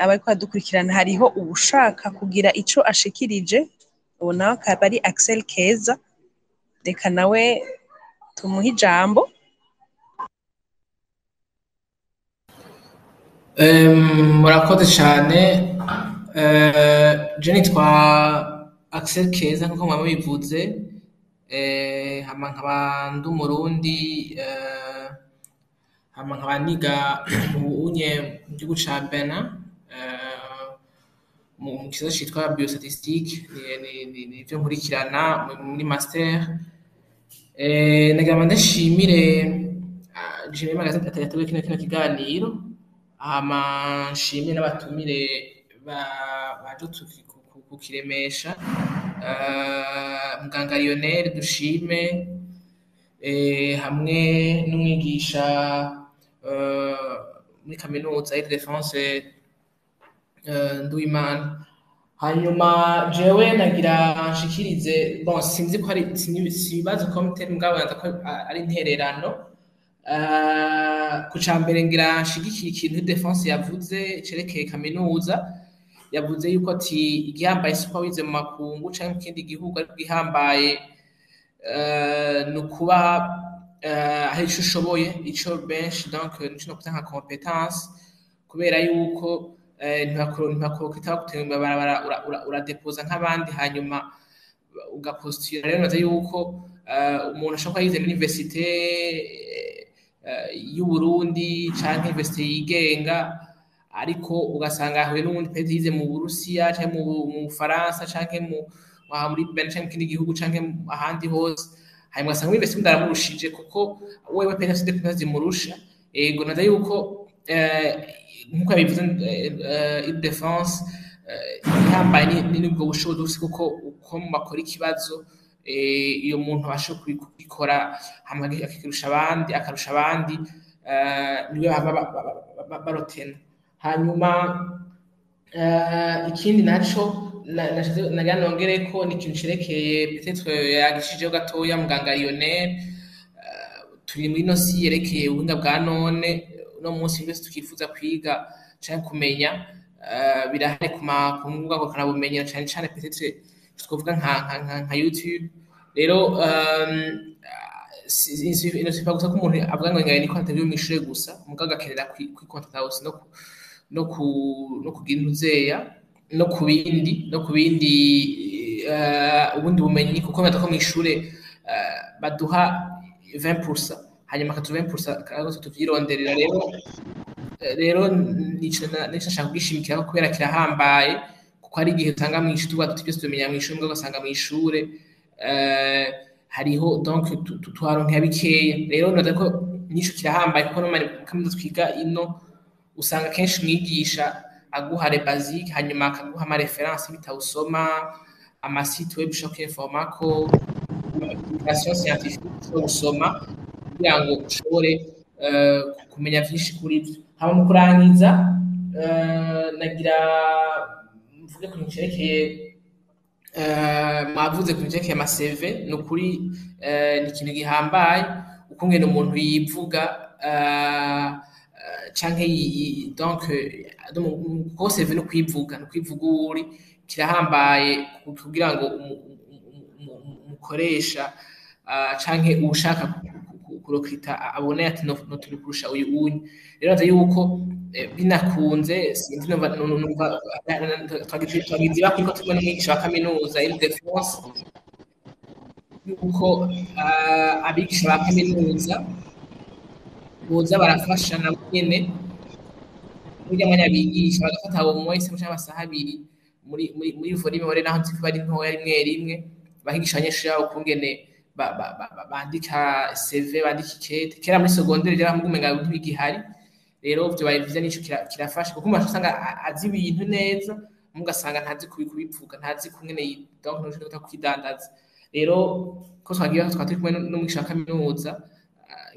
abariko badukurikirana hariho ubushaka kugira ico ashikirije ubu nawe akaba ari Axel Keza reka nawe tumuhe ijambo.
Murakoze cyane je nitwa Axel Keza nkuko mwaba bivuze hama nkaba ndi umurundi hama nkaba niga mu gihugu ca Benin mu kibazo citwa biostatistique nivyo nkurikirana muri master nagira ndashimire Jimmy Magazine atatuye kino kiganiro hama nshimire n'abatumire baje kukiremesha muganga Lionel dushime hamwe n'umwigisha muri kaminuza ya Defense Nduwimana. Hanyuma jewe nagira nshikirize bon sinzi ko ari sibazo komite mugabo ko ari intererano ku cambere ngira nshigikira ikintu Defense yavuze cerekeye kaminuza yavuze yuko ati igihambaye siko wize mu makungu canke mu kindi gihugu ari gihambaye nukuba aho ico ushoboye ico benshi donc nico no kutanga competence kubera yuko ntibakokita gutemba uradepoza nk'abandi hanyuma ugapostira rero nazo yuko umuntu ashobora yize muri université y'u Burundi canke université yigenga ariko ugasanga ahuye n'ubundi pete yize mu Burusiya canke mu Faransa canke muri Benin canke mu kindi gihugu canke ahandi hose hanyuma ugasanga muri université ndaramurushije kuko wewe pete afite competence zimurusha ego nazo yuko nkuko yabivuze Defense ihambaye n'ubwo bushobozi kuko uko bakora ikibazo iyo muntu abasha kubikora hamwe akirusha abandi akarusha abandi niwe barotena. Hanyuma ikindi naco nagira nongere ko ni ikintu cerekeye peut-être yagishijeho gatoya muganga Lionel turi muri no si yerekeye ubuhinga bwa none no munsi mbese tukifuza kwiga canke kumenya birahari ku mbuga ngurukana bumenyi cane peut-être twovuga nka YouTube rero inosipa gusa ko umuntu avuga ngo ngaye niko ntabyo mwishure gusa mugabo agakenera kwikontakta hose no kugira intuzeya no kubindi ubundi bumenyi kuko batako mwishure baduha 20% hanyuma akatu 20% kago tuvyironderera rero nico nashaka kugishimikira kubera kirahambaye kuko ari igihe utanga mwishure tugwa tutyo tumenya mwishure ngo gasanga mwishure hariho donc tuharonka bikeya rero ndako nico kirahambaye kuko no kaminuza twiga ino usanga kenshi mwigisha aguha les basiques hanyuma akaguha ama reference bitawusoma ama site web shop informako publication scientifique usoma kugira ngo ushobore kumenya vyinshi kuri byo haba mu kurangiza nagira mvuge ku ncerekeye mwavuze ku ncerekeye ama CV nukuri ni ikintu gihambaye ukungena umuntu yivuga canke donc ko CV no kwivuga uri kirahambaye kugira ngo umukoresha canke ushaka kurokita abone ati no turi kurusha uyu unyi rero ndazi yuko binakunze sinzi numva twagize bakiko tubona umwigisha wa kaminuza ya Defense yuko abigisha ba kaminuza boza barafasha na nyene burya mwanya bigisha bagafata abo mwese mu cy'amasaha 2 muri volume wari naho nzi bari ntoya rimwe bahigisha abanyeshuri babo kungene bandika CV bandika ikete kera muri secondaire rya mugumenga ntibigihari rero byo bayivuze nico kirafasha kuko umuntu usanga azi ibintu neza mugasanga ntazi kubivuga ntazi kungene donc no cyo kwidandaza rero ko twagiye twaturi kumwe n'umwigisha kaminuza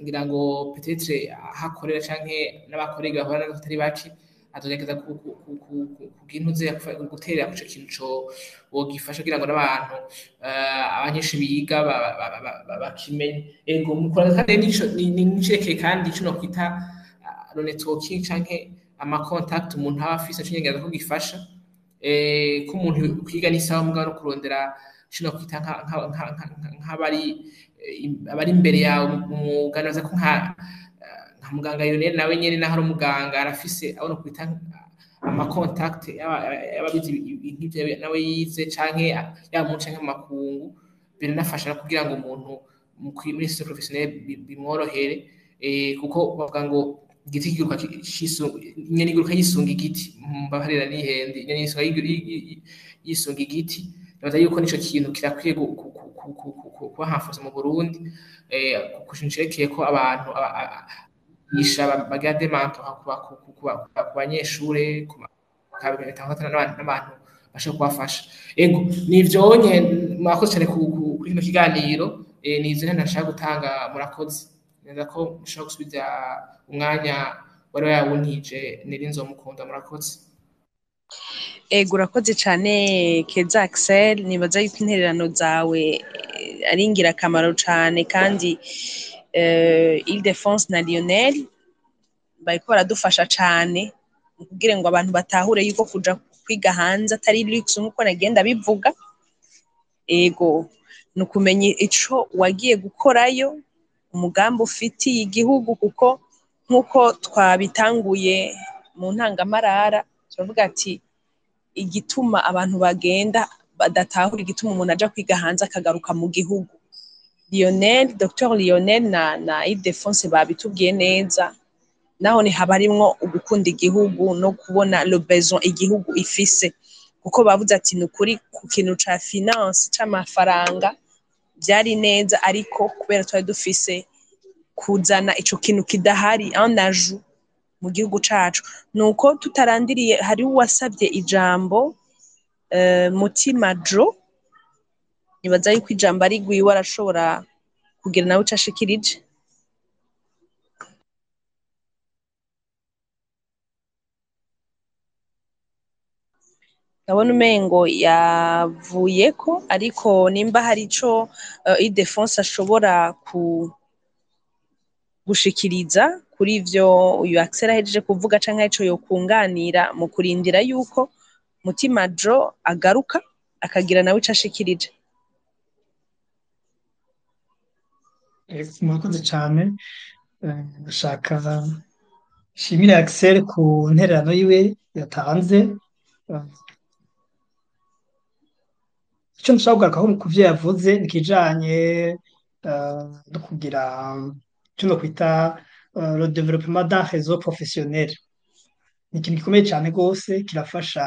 ngira ngo peut-être hakorera canke n'abakorega bahora n'abatari baki azogerageza kugintuze guterera ku kintu wogifasha kugira ngo n'abantu abanyeshuri biga bakimenye. Ego mukora kandi nicerekeye kandi ico no kwita networking canke ama contact umuntu aba afise aco nyengeza ko gifasha ko umuntu kwiga n'isaha mugabo no kurondera ico no kwita abari imbere yawe umuganaza ko nka muganga Lionel nawe nyene naho ari umuganga arafise aho no kwita ama contact y'ababizi nk'ivyo nawe yize canke yamuntu canke makungu biranafasha kugira ngo umuntu muri secteur professionnel bimworohere kuko bavuga ngo igiti kiguruka nyene iguruka yisunga igiti mbaharira n'ihende nyene yisunga igiti nabaza yuko nico kintu kirakwiye kuba hafuza mu Burundi kushinshekeye ko abantu yisha bagira demanto ku banyeshure n'abantu bashobora kubafasha. Ego nivyo nye mwakoze cyane kuri kino kiganiro nivyo nashaka gutanga murakoze neza ko mushobora gusubiza umwanya wari yawuntije niri nzomukunda murakoze.
Ego urakoze cyane Keza Axel, nibaza yuko intererano zawe ari ingirakamaro cyane kandi Ile-de-France na Lionel bariko baradufasha cyane kugira ngo abantu batahure yuko kuja kwiga hanze atari luxe nkuko nagenda bivuga. Ego nukumenya ico wagiye gukorayo, umugambi ufitiye igihugu, kuko nkuko twabitanguye mu ntangamarara turavuga ati igituma abantu bagenda badatahura igituma umuntu aja kwiga hanze akagaruka mu gihugu. Dr Lionel na Ile-de-France babitubwiye neza, naho ni habarimwo ugukunda igihugu no kubona le besoin igihugu ifise, kuko bavuze ati nukuri ku kintu ca finance c'amafaranga byari neza, ariko kubera twari dufise kuzana ico kintu kidahari en ajout mu gihugu cacu, nuko tutarandiriye hari uwasabye ijambo Mutima Jo, nibaza yuko ijambo ari gwiwe arashobora kugira nawe cashikirije. Ndabona umengo yavuyeko, ariko nimba hari ico Ile-de-France ashobora gushikiriza kuri ivyo uyu Axel ahejeje kuvuga canke ico yokunganira mu kurindira yuko Mutima Jo agaruka akagira nawe ico ashikirije.
Murakoze cyane. Ndashaka nshimire Axel ku ntererano yiwe yatanze. Icyo nshaka kugarukaho ku byo yavuze ni ikijanye no kugira icyo no kwita le développement d'un réseau professionnel. Ni ikintu gikomeye cyane rwose, kirafasha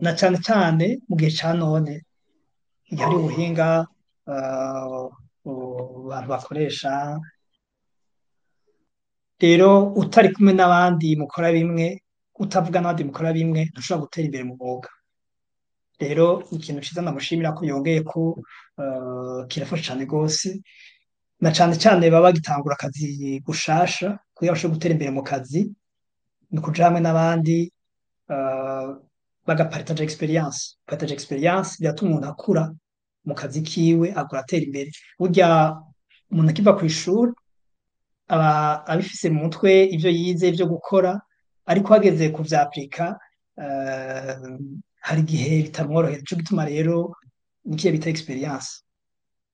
na cyane cyane mu gihe cya none igihe hari ubuhinga abantu bakoresha. Rero utari kumwe n'abandi mukora bimwe, utavuga n'abandi mukora bimwe, ntushobora gutera imbere mu mwuga. Rero ikintu cyiza namushimira ko yongeye ko kirafasha cyane rwose, na cyane cyane baba bagitangura akazi gushasha kugira bashobore gutera imbere mu kazi, ni ukuja hamwe n'abandi bagaparitaje experience biratuma umuntu akura mu kazi kiwe, akura atera imbere. Burya umuntu akiva ku ishuri aba abifise mu mutwe ivyo yize ivyo gukora, ariko hageze kuvyapurika hari igihe bitamworohera. Nico gituma rero nikiye bita experience.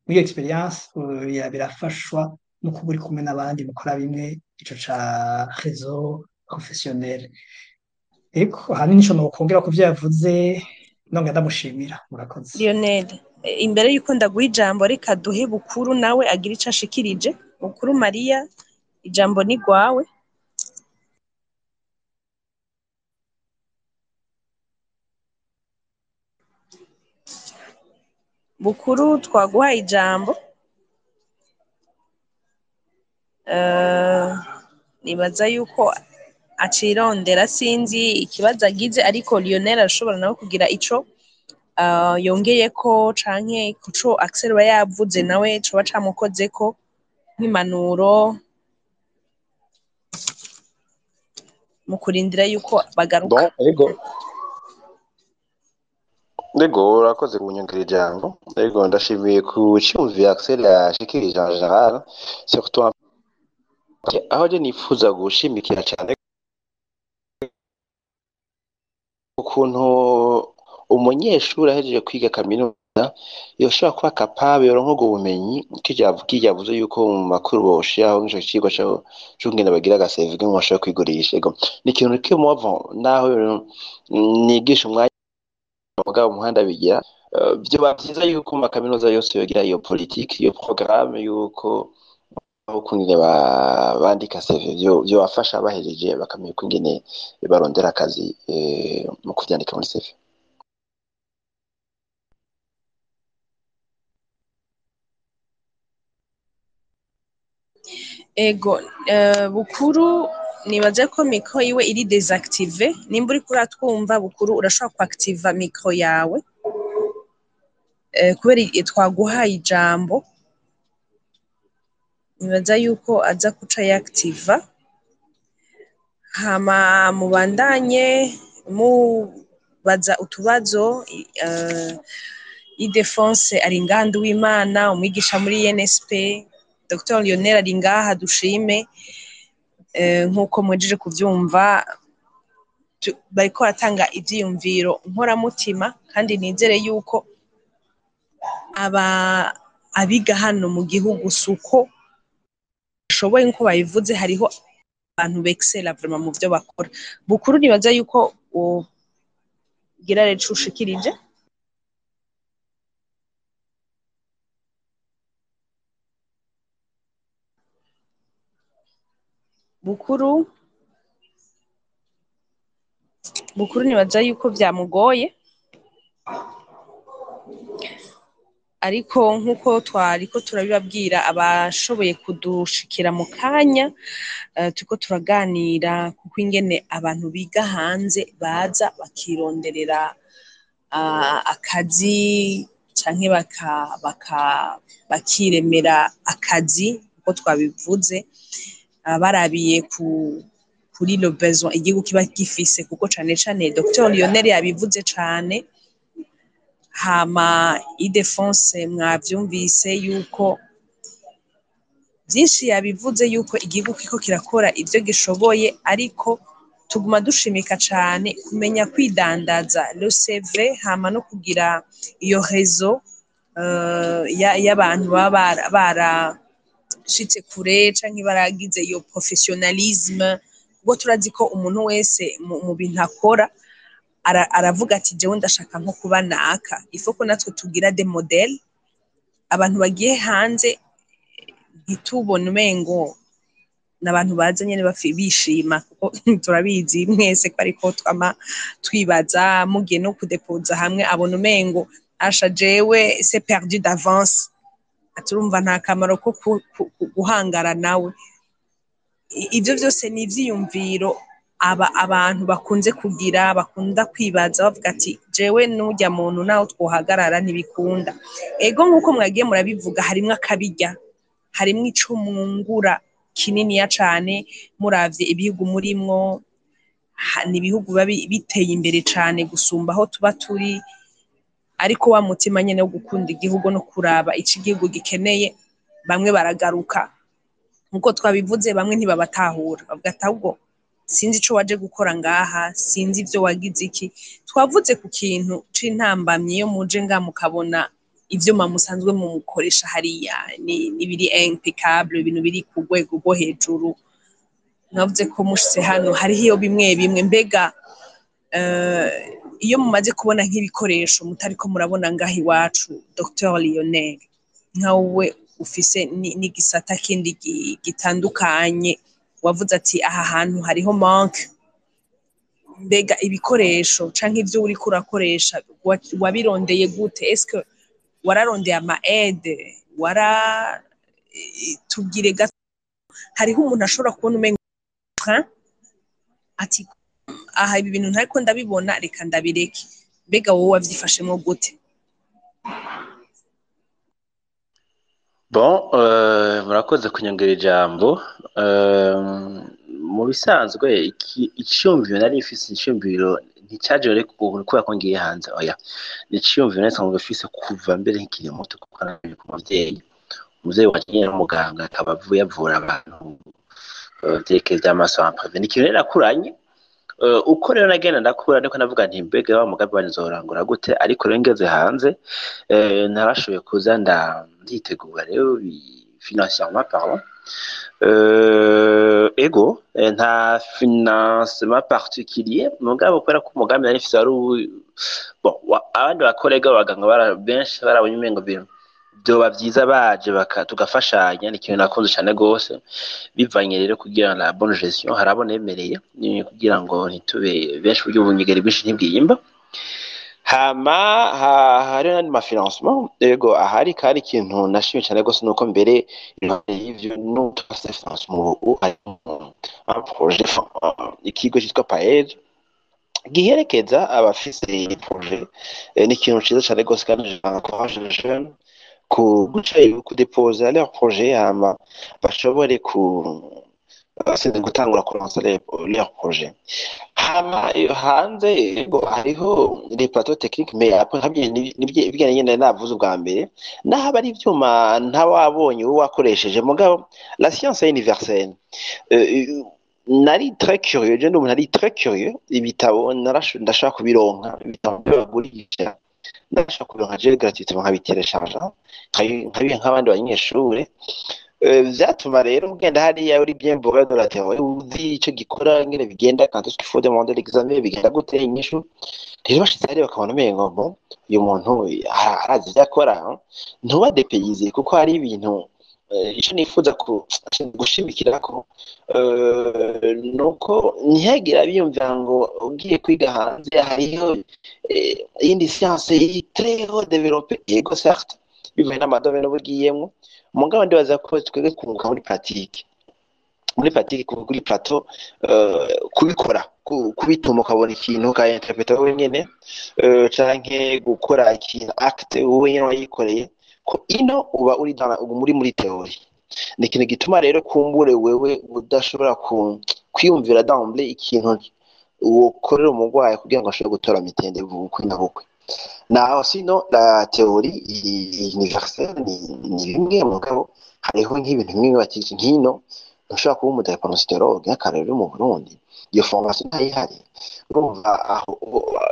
Muri experience birafashwa no kuba uri kumwe n'abandi mukora bimwe, ico ca réseau professionnel. Eko ahanini nico nokongera ku vyo yavuze, nonga ndamushimira. Murakoze.
Lionel, imbere yuko ndaguha ijambo reka duhe Bukuru nawe agira ico ashikirije. Bukuru Maria, ijambo ni gwawe. Bukuru twaguhaye ijambo. Nibaza yuko acirondera, sinzi ikibazo agize, ariko Lionel arashobora nawe kugira ico yongeyeko canke kuco Axel ba yavuze nawe coba camukozeko nk'impanuro. mu kurindira yuko bagaruka.
Bon, ego urakoze kunyongera ijambo. Ego ndashimiye ku cyumviro Axel yashikirije en general, surtout aho je nifuza gushimikira cyane ukuntu umunyeshuri ahejeje kwiga kaminuza yoshobora kuba capable yoronka ubumenyi kijavuze yuko mu makuru boshiraho nk'ico cigwa co ngenda bagira agaseve ngo bashobora kwigurisha. Ego ni ikintu kimuva naho nigisha umwanya mugabo umuhanda bigira byo bavyiza yuko mu kaminuza yose yogira iyo politique iyo programme yuko ukungene bandika CV byo bafasha bahejeje bakamenya ukungene barondera akazi mu kuvyandika muri CV.
Ego Bukuru nibaze ko mikro yiwe iri désactive, nimba uriko uratwumva Bukuru urashobora kuactiva mikro yawe kubera twaguhaye ijambo, nibaza yuko aza kuca yaactiva hama mubandanye mubaza utubazo. Idefonse ari ngandu w'Imana umwigisha muri NSP, Dr Lionel ari ngaha dushime. Nk'uko mwejeje kuvyumva bariko batanga ivyiyumviro nkoramutima, kandi nizere yuko abiga hano mu gihugu suko bashoboye nko babivuze, hariho abantu bexcella vraiment mu vyo bakora. Bukuru nibaza yuko ugira rero ushikirije. Bukuru nibaza yuko vyamugoye, ariko nk'uko twariko turabibabwira abashoboye kudushikira mu kanya, turiko turaganira kuko ingene abantu biga hanze baza bakironderera akazi canke bakiremera akazi uko twabivuze, barabiye kuri le besoin igihugu kiba gifise, kuko cane cane Dr Lionel yabivuze cane. Hama Idefonse mwavyumvise yuko vyinshi yabivuze yuko igihugu kiko kirakora ivyo gishoboye, ariko tuguma dushimika cane kumenya kwidandaza le CV, hama no kugira iyo réseau y'abantu baba barashitse kure canke baragize iyo professionnalisme, kuko turazi ko umuntu wese mu bintu akora aravuga ati jewe ndashaka nko kuba naka. Ifo ko natwe tugira des modèles, abantu bagiye hanze ntitubone umengo n'abantu baza nyene bishima, kuko turabizi mwese ko ariko twama twibaza mugiye no kudepoza hamwe abona umengo asha jewe c'est perdu d'avance, aturumva nta kamaro ko guhangara nawe. Ivyo vyose ni ivyiyumviro abantu bakunze kugira, bakunda kwibaza bavuga ati jewe n'urya muntu naho twohagarara ntibikunda. Ego nk'uko mwagiye murabivuga harimwo akabirya, harimwo ico mwungura kininiya cane muravye ibihugu murimwo, ni ibihugu biba biteye imbere cane gusumba aho tuba turi, ariko wa mutima nyene wo gukunda igihugu no kuraba ico igihugu gikeneye bamwe baragaruka. Nkuko twabivuze bamwe ntibabatahura, bavuga ati ahubwo sinzi ico waje gukora ngaha, sinzi ivyo wagize iki. Twavuze ku kintu c'intambamyi yo muje nga mukabona ivyuma musanzwe mukoresha hariya ni biri impeccable, ibintu biri ku rwego rwo hejuru. Navuze ko mushitse hano hariho iyo bimwe mbega iyo mumaze kubona nk'ibikoresho mutariko murabona ngaha iwacu, Dr Lionel nkawe ufise n'igisata kindi gitandukanye, wavuze ati aha hantu hariho manque, mbega ibikoresho canke ivyo uriko urakoresha wabirondeye gute? Eske wararondeye ama aide? Tubwire gato. Hariho umuntu ashobora kubona umenga ati aha ibi bintu ntariko ndabibona, reka ndabireke. Mbega wowe wavyifashemwo gute?
Bon, murakoze kunyongera ijambo. mu bisanzwe icyumviro nari mfise icyumviro nticaje rero kubera ko ngiye hanze oya icyumviro nari nsanzwe mfise kuva mbere nkiri muto kuko nari ku umuvyeyi wanje nyene n'umuganga akaba avuye avura abantu vyerekeye vy'amaso ampave ni ikintu rero nakuranye uko rero nagenda ndakura niko navuga nti mbega wa mugabe wanje nzorangura gute ariko rero ngeze hanze narashoboye kuza nditegura rero financièrement parlant ego nta financement particulier mugabo kubera ko umugambi nari mfise ari bon abandi bakorega abaganga benshi barabonye umengo byoba byiza baje tugafashanya ni ikintu nakunze cyane gose bivanye rero kugira la bonne gestion harabona emereye ni kugira ngo ntitube benshi buryo bunyegere bwinshi ntibwiyimba hama hari n'andi mafinancement ego ahari kari ikintu nashimye cyane gose nuko mbere y'ivyo n'utwase financement un projet ikigo cyitwa PAED giherekeza abafise projet ni ikintu ciza cyane gose kandi j'encourage les jeunes kudepoza leur projet hama bashobore gutangura kulansa leur projet hama hanze hariho les plateaux techniques mais après nibyo nyene navuze ubwa mbere naho ari ivyuma ntawabonye wakoresheje mugabo la science est universelle nari très curieux je nari très curieux ibitabo ndashaka kubironka ibitabo bagurisha ndashaka kubironka je gratuitement nkabitereshaje nk'abandi banyeshure vyatuma rero ugenda hariya uri bien bourré de la théorie uzi ico gikora ngene bigenda quand est-ce qu'il faut demander l'examen bigenda gute inyishu rero bashitse hariya bakabona umengo bon uyu muntu arazi ivyo akora ntuba depaysé kuko hari ibintu ico nifuza gushimikirako nuko ntihagire biyumvira ngo ugiye kwiga hanze hariho iyindi science très haut développée yego certes bivanye n'amadomene ubugiyemwo mugabo ndibaza ko twege kunguka muri pratique kuri plateau kubikora kubituma ukabona ikintu ukainterpreta wowe nyene canke gukora ikintu acte wowe nyene wayikoreye ko ino uba uri muri theorie ni ikintu gituma rero kumbure wewe udashobora kwiyumvira d'emblée ikintu ukorera umugwayi kugira ngo ashobore gutora mitende bukwe na bukwe naho sino la théorie universelle ni bimwe mugabo hariho nk'ibintu bimwe bakije nkino ntushobora kuba umudiagnosticologue nk'akarero mu Burundi iyo formation ntayihari urumva aho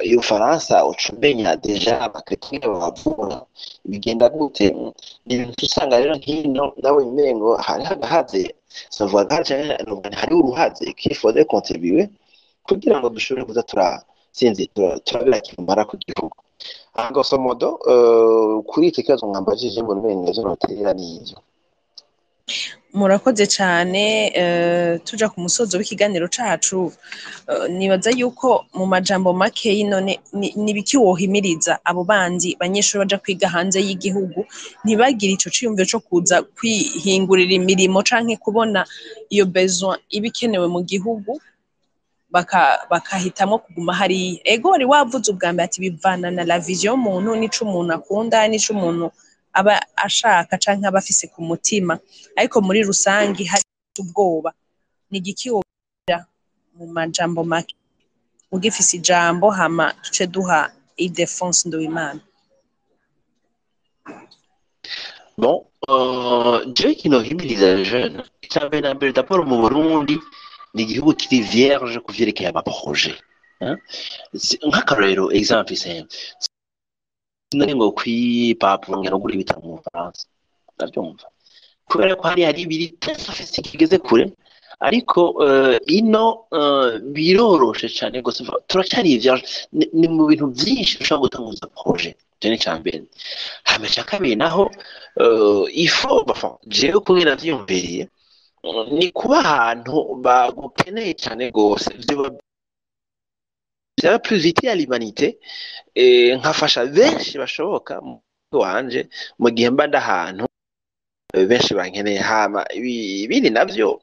iyo Faransa ucumenya deja abakristiye bavura bigenda gute ibintu usanga rero nkino nawe imengo hari hagahaze savoir hari uruhaze qu'il faudrait contribuer kugira ngo dushobore kuza turabira kimara ku gihugu grosso modo kuri iki kibazo mwambajije ngo neza noterera n'ivyo
murakoze cyane tuja ku musozo w'ikiganiro cacu nibaza yuko mu majambo make none nibiki wohimiriza abo bandi banyeshuri baja kwiga hanze y'igihugu ntibagire ico ciyumviro co kuza kwihingurira imirimo canke kubona iyo besoin ibikenewe mu gihugu bakahitamwo kuguma hari ego wari wavuze ubwa mbere ati bivana na la vision y'umuntu n'ico umuntu akunda n'ico umuntu aba ashaka canke aba afise ku mutima ariko muri rusangi hari ubwoba ni igiki wobwira mu majambo make ugifise ijambo hama tuce duha Ildefonse Nduwimana.
Bon je kinohimiriza jeune icambere na mbere d'abord mu Burundi ni igihugu kiri vierge kuvyerekeye ama projet nk'akarero exemple simple ngo kwipapuro no guri bitamo mu France ndabyumva kubera ko hari ibiri test kigeze kure ariko ino biroroshe cyane gose turacyari vierge ni mu bintu byinshi ushaka gutanguza projet cyane cyambere hame cyakabiri naho ifo jewe kubera vyumviriye ni kuba ahantu bagukeneye cyane gose byaba plus utile à l'humanité nkafasha benshi bashoboka wanje mu gihe mba ndahantu benshi bankeneye hama ibindi navyo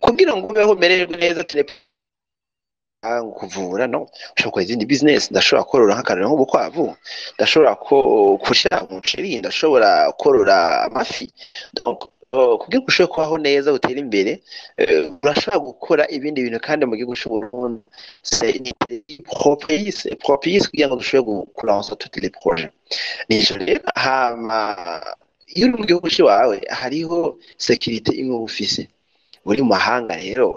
kugira ngo ubeho mererwe neza kuvura no ushobora izindi business ndashobora korora nk'akarero nk'ubukwavu ndashobora kushira umuceri ndashobora korora amafi donc kugira ngo ushobore kubaho neza utere imbere urashobora gukora ibindi bintu kandi mu gihugu c'Uburundi c'est propice kugira ngo dushobore kulansa toutes les projets nico rero hama iyo uri mu gihugu c'iwawe hariho sécurité imwe ufise uri mu mahanga rero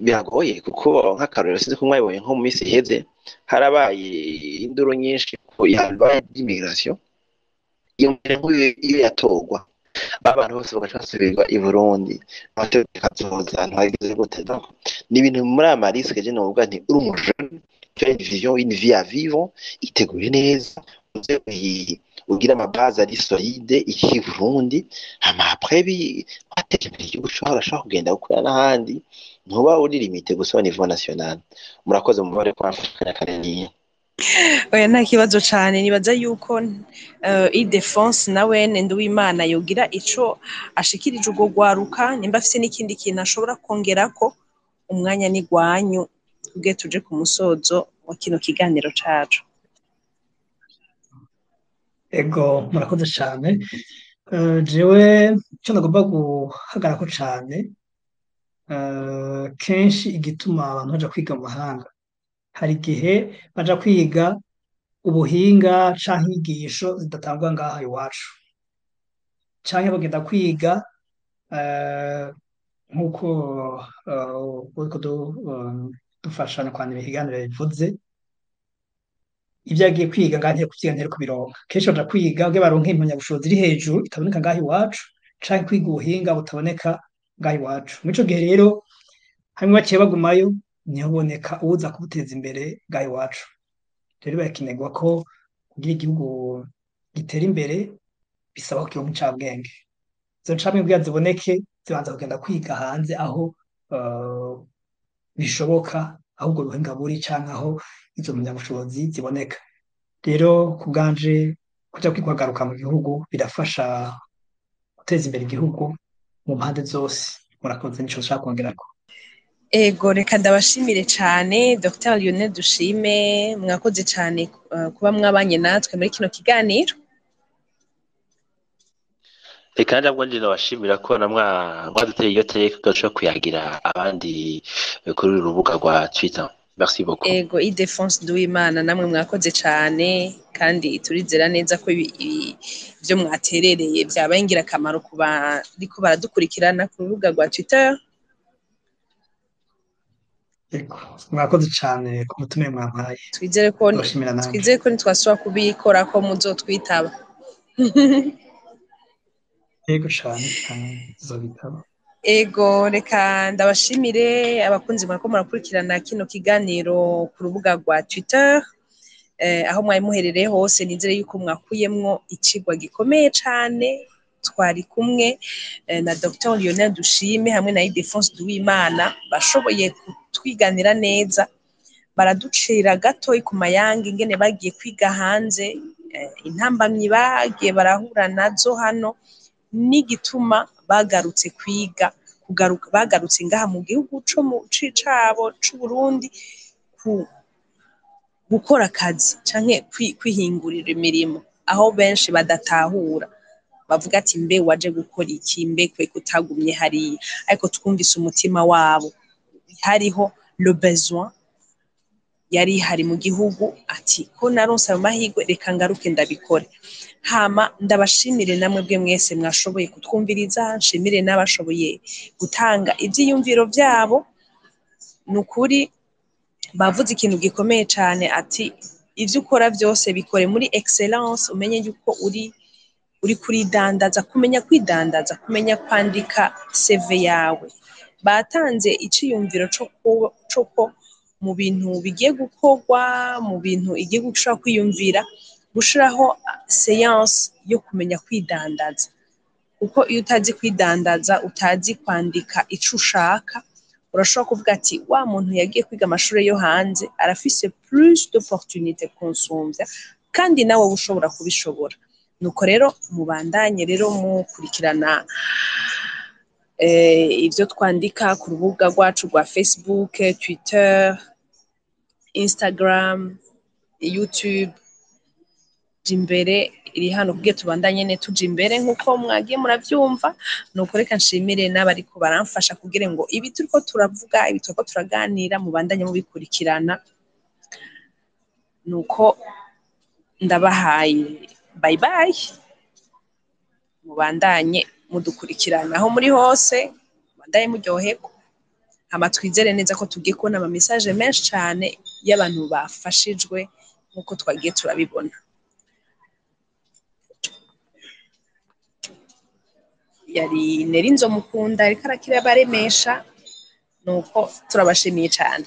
biragoye kuko nk'akarorero sinzi ko mwabibonye nko mu minsi iheze harabaye induru nyinshi ku yabaye immigration iyo yatorwa abantu bose bagaca basubirwa i Burundi amategeko azoza ntibageze gute donc ni ibintu muri ama risque je novuga nti uri umujene tu as une vie à vivre iteguye neza ugira ama base ari solide iki Burundi hama après atekemera igihugu urashobora kugenda gukora n'ahandi ntuba uri limite gusa au niveau national murakoze mubare ko afashanya kananiye
oya nta kibazo cyane nibaza yuko Ildefonse nawe Nduwimana yogira ico ashikirije ubwo gwaruka nimba afise n'ikindi kintu ashobora kongera ko umwanya ni gwanyu tuge tuje ku musozo wa kino kiganiro cacu.
Ego murakoze cyane jewe icyo nagomba guhagarako cyane kenshi igituma abantu baja kwiga mu mahanga hari igihe baja kwiga ubuhinga canke inyigisho zidatangwa ngaha iwacu canke bagenda kwiga nk'uko uriko dufashanya kwandika ikiganiro bivuze ibyo agiye kwiga ngaha ntiyari kuvyiga ntiyari kubironka kenshi baja kwiga kugira baronke impamyabushobozi iri hejuru itaboneka ngaha iwacu canke kwiga ubuhinga butaboneka ngaha iwacu mw'ico gihe rero hamwe baciye bagumayo ntiboneka uwuza kubuteza imbere ngaha iwacu rero birakenerwa ko kugira igihugu gitera imbere bisaba ko kiba incabwenge izo ncabwenge kugira ziboneke zibanza kugenda kwiga hanze aho bishoboka aho ubwo buhinga buri canke aho izo mpamyabushobozi ziboneka rero ku bwanje kuja kwagaruka mu gihugu birafasha guteza imbere igihugu mu mpande zose murakoze nico nshaka kongerako.
Ego reka ndabashimire cyane Dr Lionel Dushime mwakoze cyane kuba mwabanye natwe muri kino kiganiro.
Reka njabwo nje nabashimira ko mwaduteye iyo teka gaco kuyagira abandi kuri uru rubuga rwa Twitter. Merci beaucoup.
Ego Ildefonse Nduwimana namwe mwakoze cyane kandi turizera neza ko ibyo mwaterereye byabaye ingirakamaro ku bariko baradukurikirana ku rubuga rwa Twitter.
Mwakoze cyane ku mutumire mwampaye
twizere ko nitwasubira kubikora ko muzotwitaba.
Ego cyane zobitaba.
Ego reka ndabashimire abakunzi mwariko murakurikirana kino kiganiro ku rubuga rwa Twitter aho mwari muherereye hose nizere yuko mwakuyemwo icigwa gikomeye cyane twari kumwe na Dr Lionel Dushime hamwe na Ildefonse Nduwimana bashoboye kutwiganira neza baraducira gato ku mayange ingene bagiye kwiga hanze intambamyi bagiye barahura nazo hano n'igituma bagarutse kwiga bagarutse ngaha mu gihugu cabo c'Uburundi gukora akazi canke kwihingurira imirimo aho benshi badatahura bavuga ati mbe waje gukora iki mbe kwe kutagumye hariya ariko twumvise umutima wabo hariho le besoin yari hari mu gihugu ati ko naronse ayo mahirwe reka ngaruke ndabikore. Hama ndabashimire namwe bwe mwese mwashoboye kutwumviriza nshimire n'abashoboye gutanga ivyiyumviro vyabo nukuri bavuze ikintu gikomeye cyane ati ivyo ukora byose bikore muri excellence umenye yuko uri kuridandaza kumenya kwidandaza kumenya kwandika CV yawe batanze iciyumviro coko mu bintu bigiye gukorwa mu bintu igihugu gishobora kwiyumvira gushiraho séance yo kumenya kwidandaza kuko iyo utazi kwidandaza utazi kwandika ico ushaka urashobora kuvuga ati wa muntu yagiye kwiga amashuri yo hanze arafise plus d'opportunité konsumvya kandi nawe ushobora kubishobora nuko rero mubandanye rero mukurikirana ivyo twandika ku rubuga rwacu rwa Facebook, Twitter, Instagram, YouTube imbere iri hano kugira tubandanye ne tuja imbere nk'uko mwagiye muravyumva nuko reka nshimire n'abariko baramfasha kugira ngo ibi turiko turavuga ibi turiko turaganira mubandanye mubikurikirana nuko ndabahaye bye bye mubandanye mudukurikirana aho muri hose mubandanye muryoherwa hama twizere neza ko tugiye kubona ama message menshi cane y'abantu bafashijwe nk'uko twagiye turabibona yari Nerinzo Mukunda ariko arakira baremesha nuko turabashimiye cyane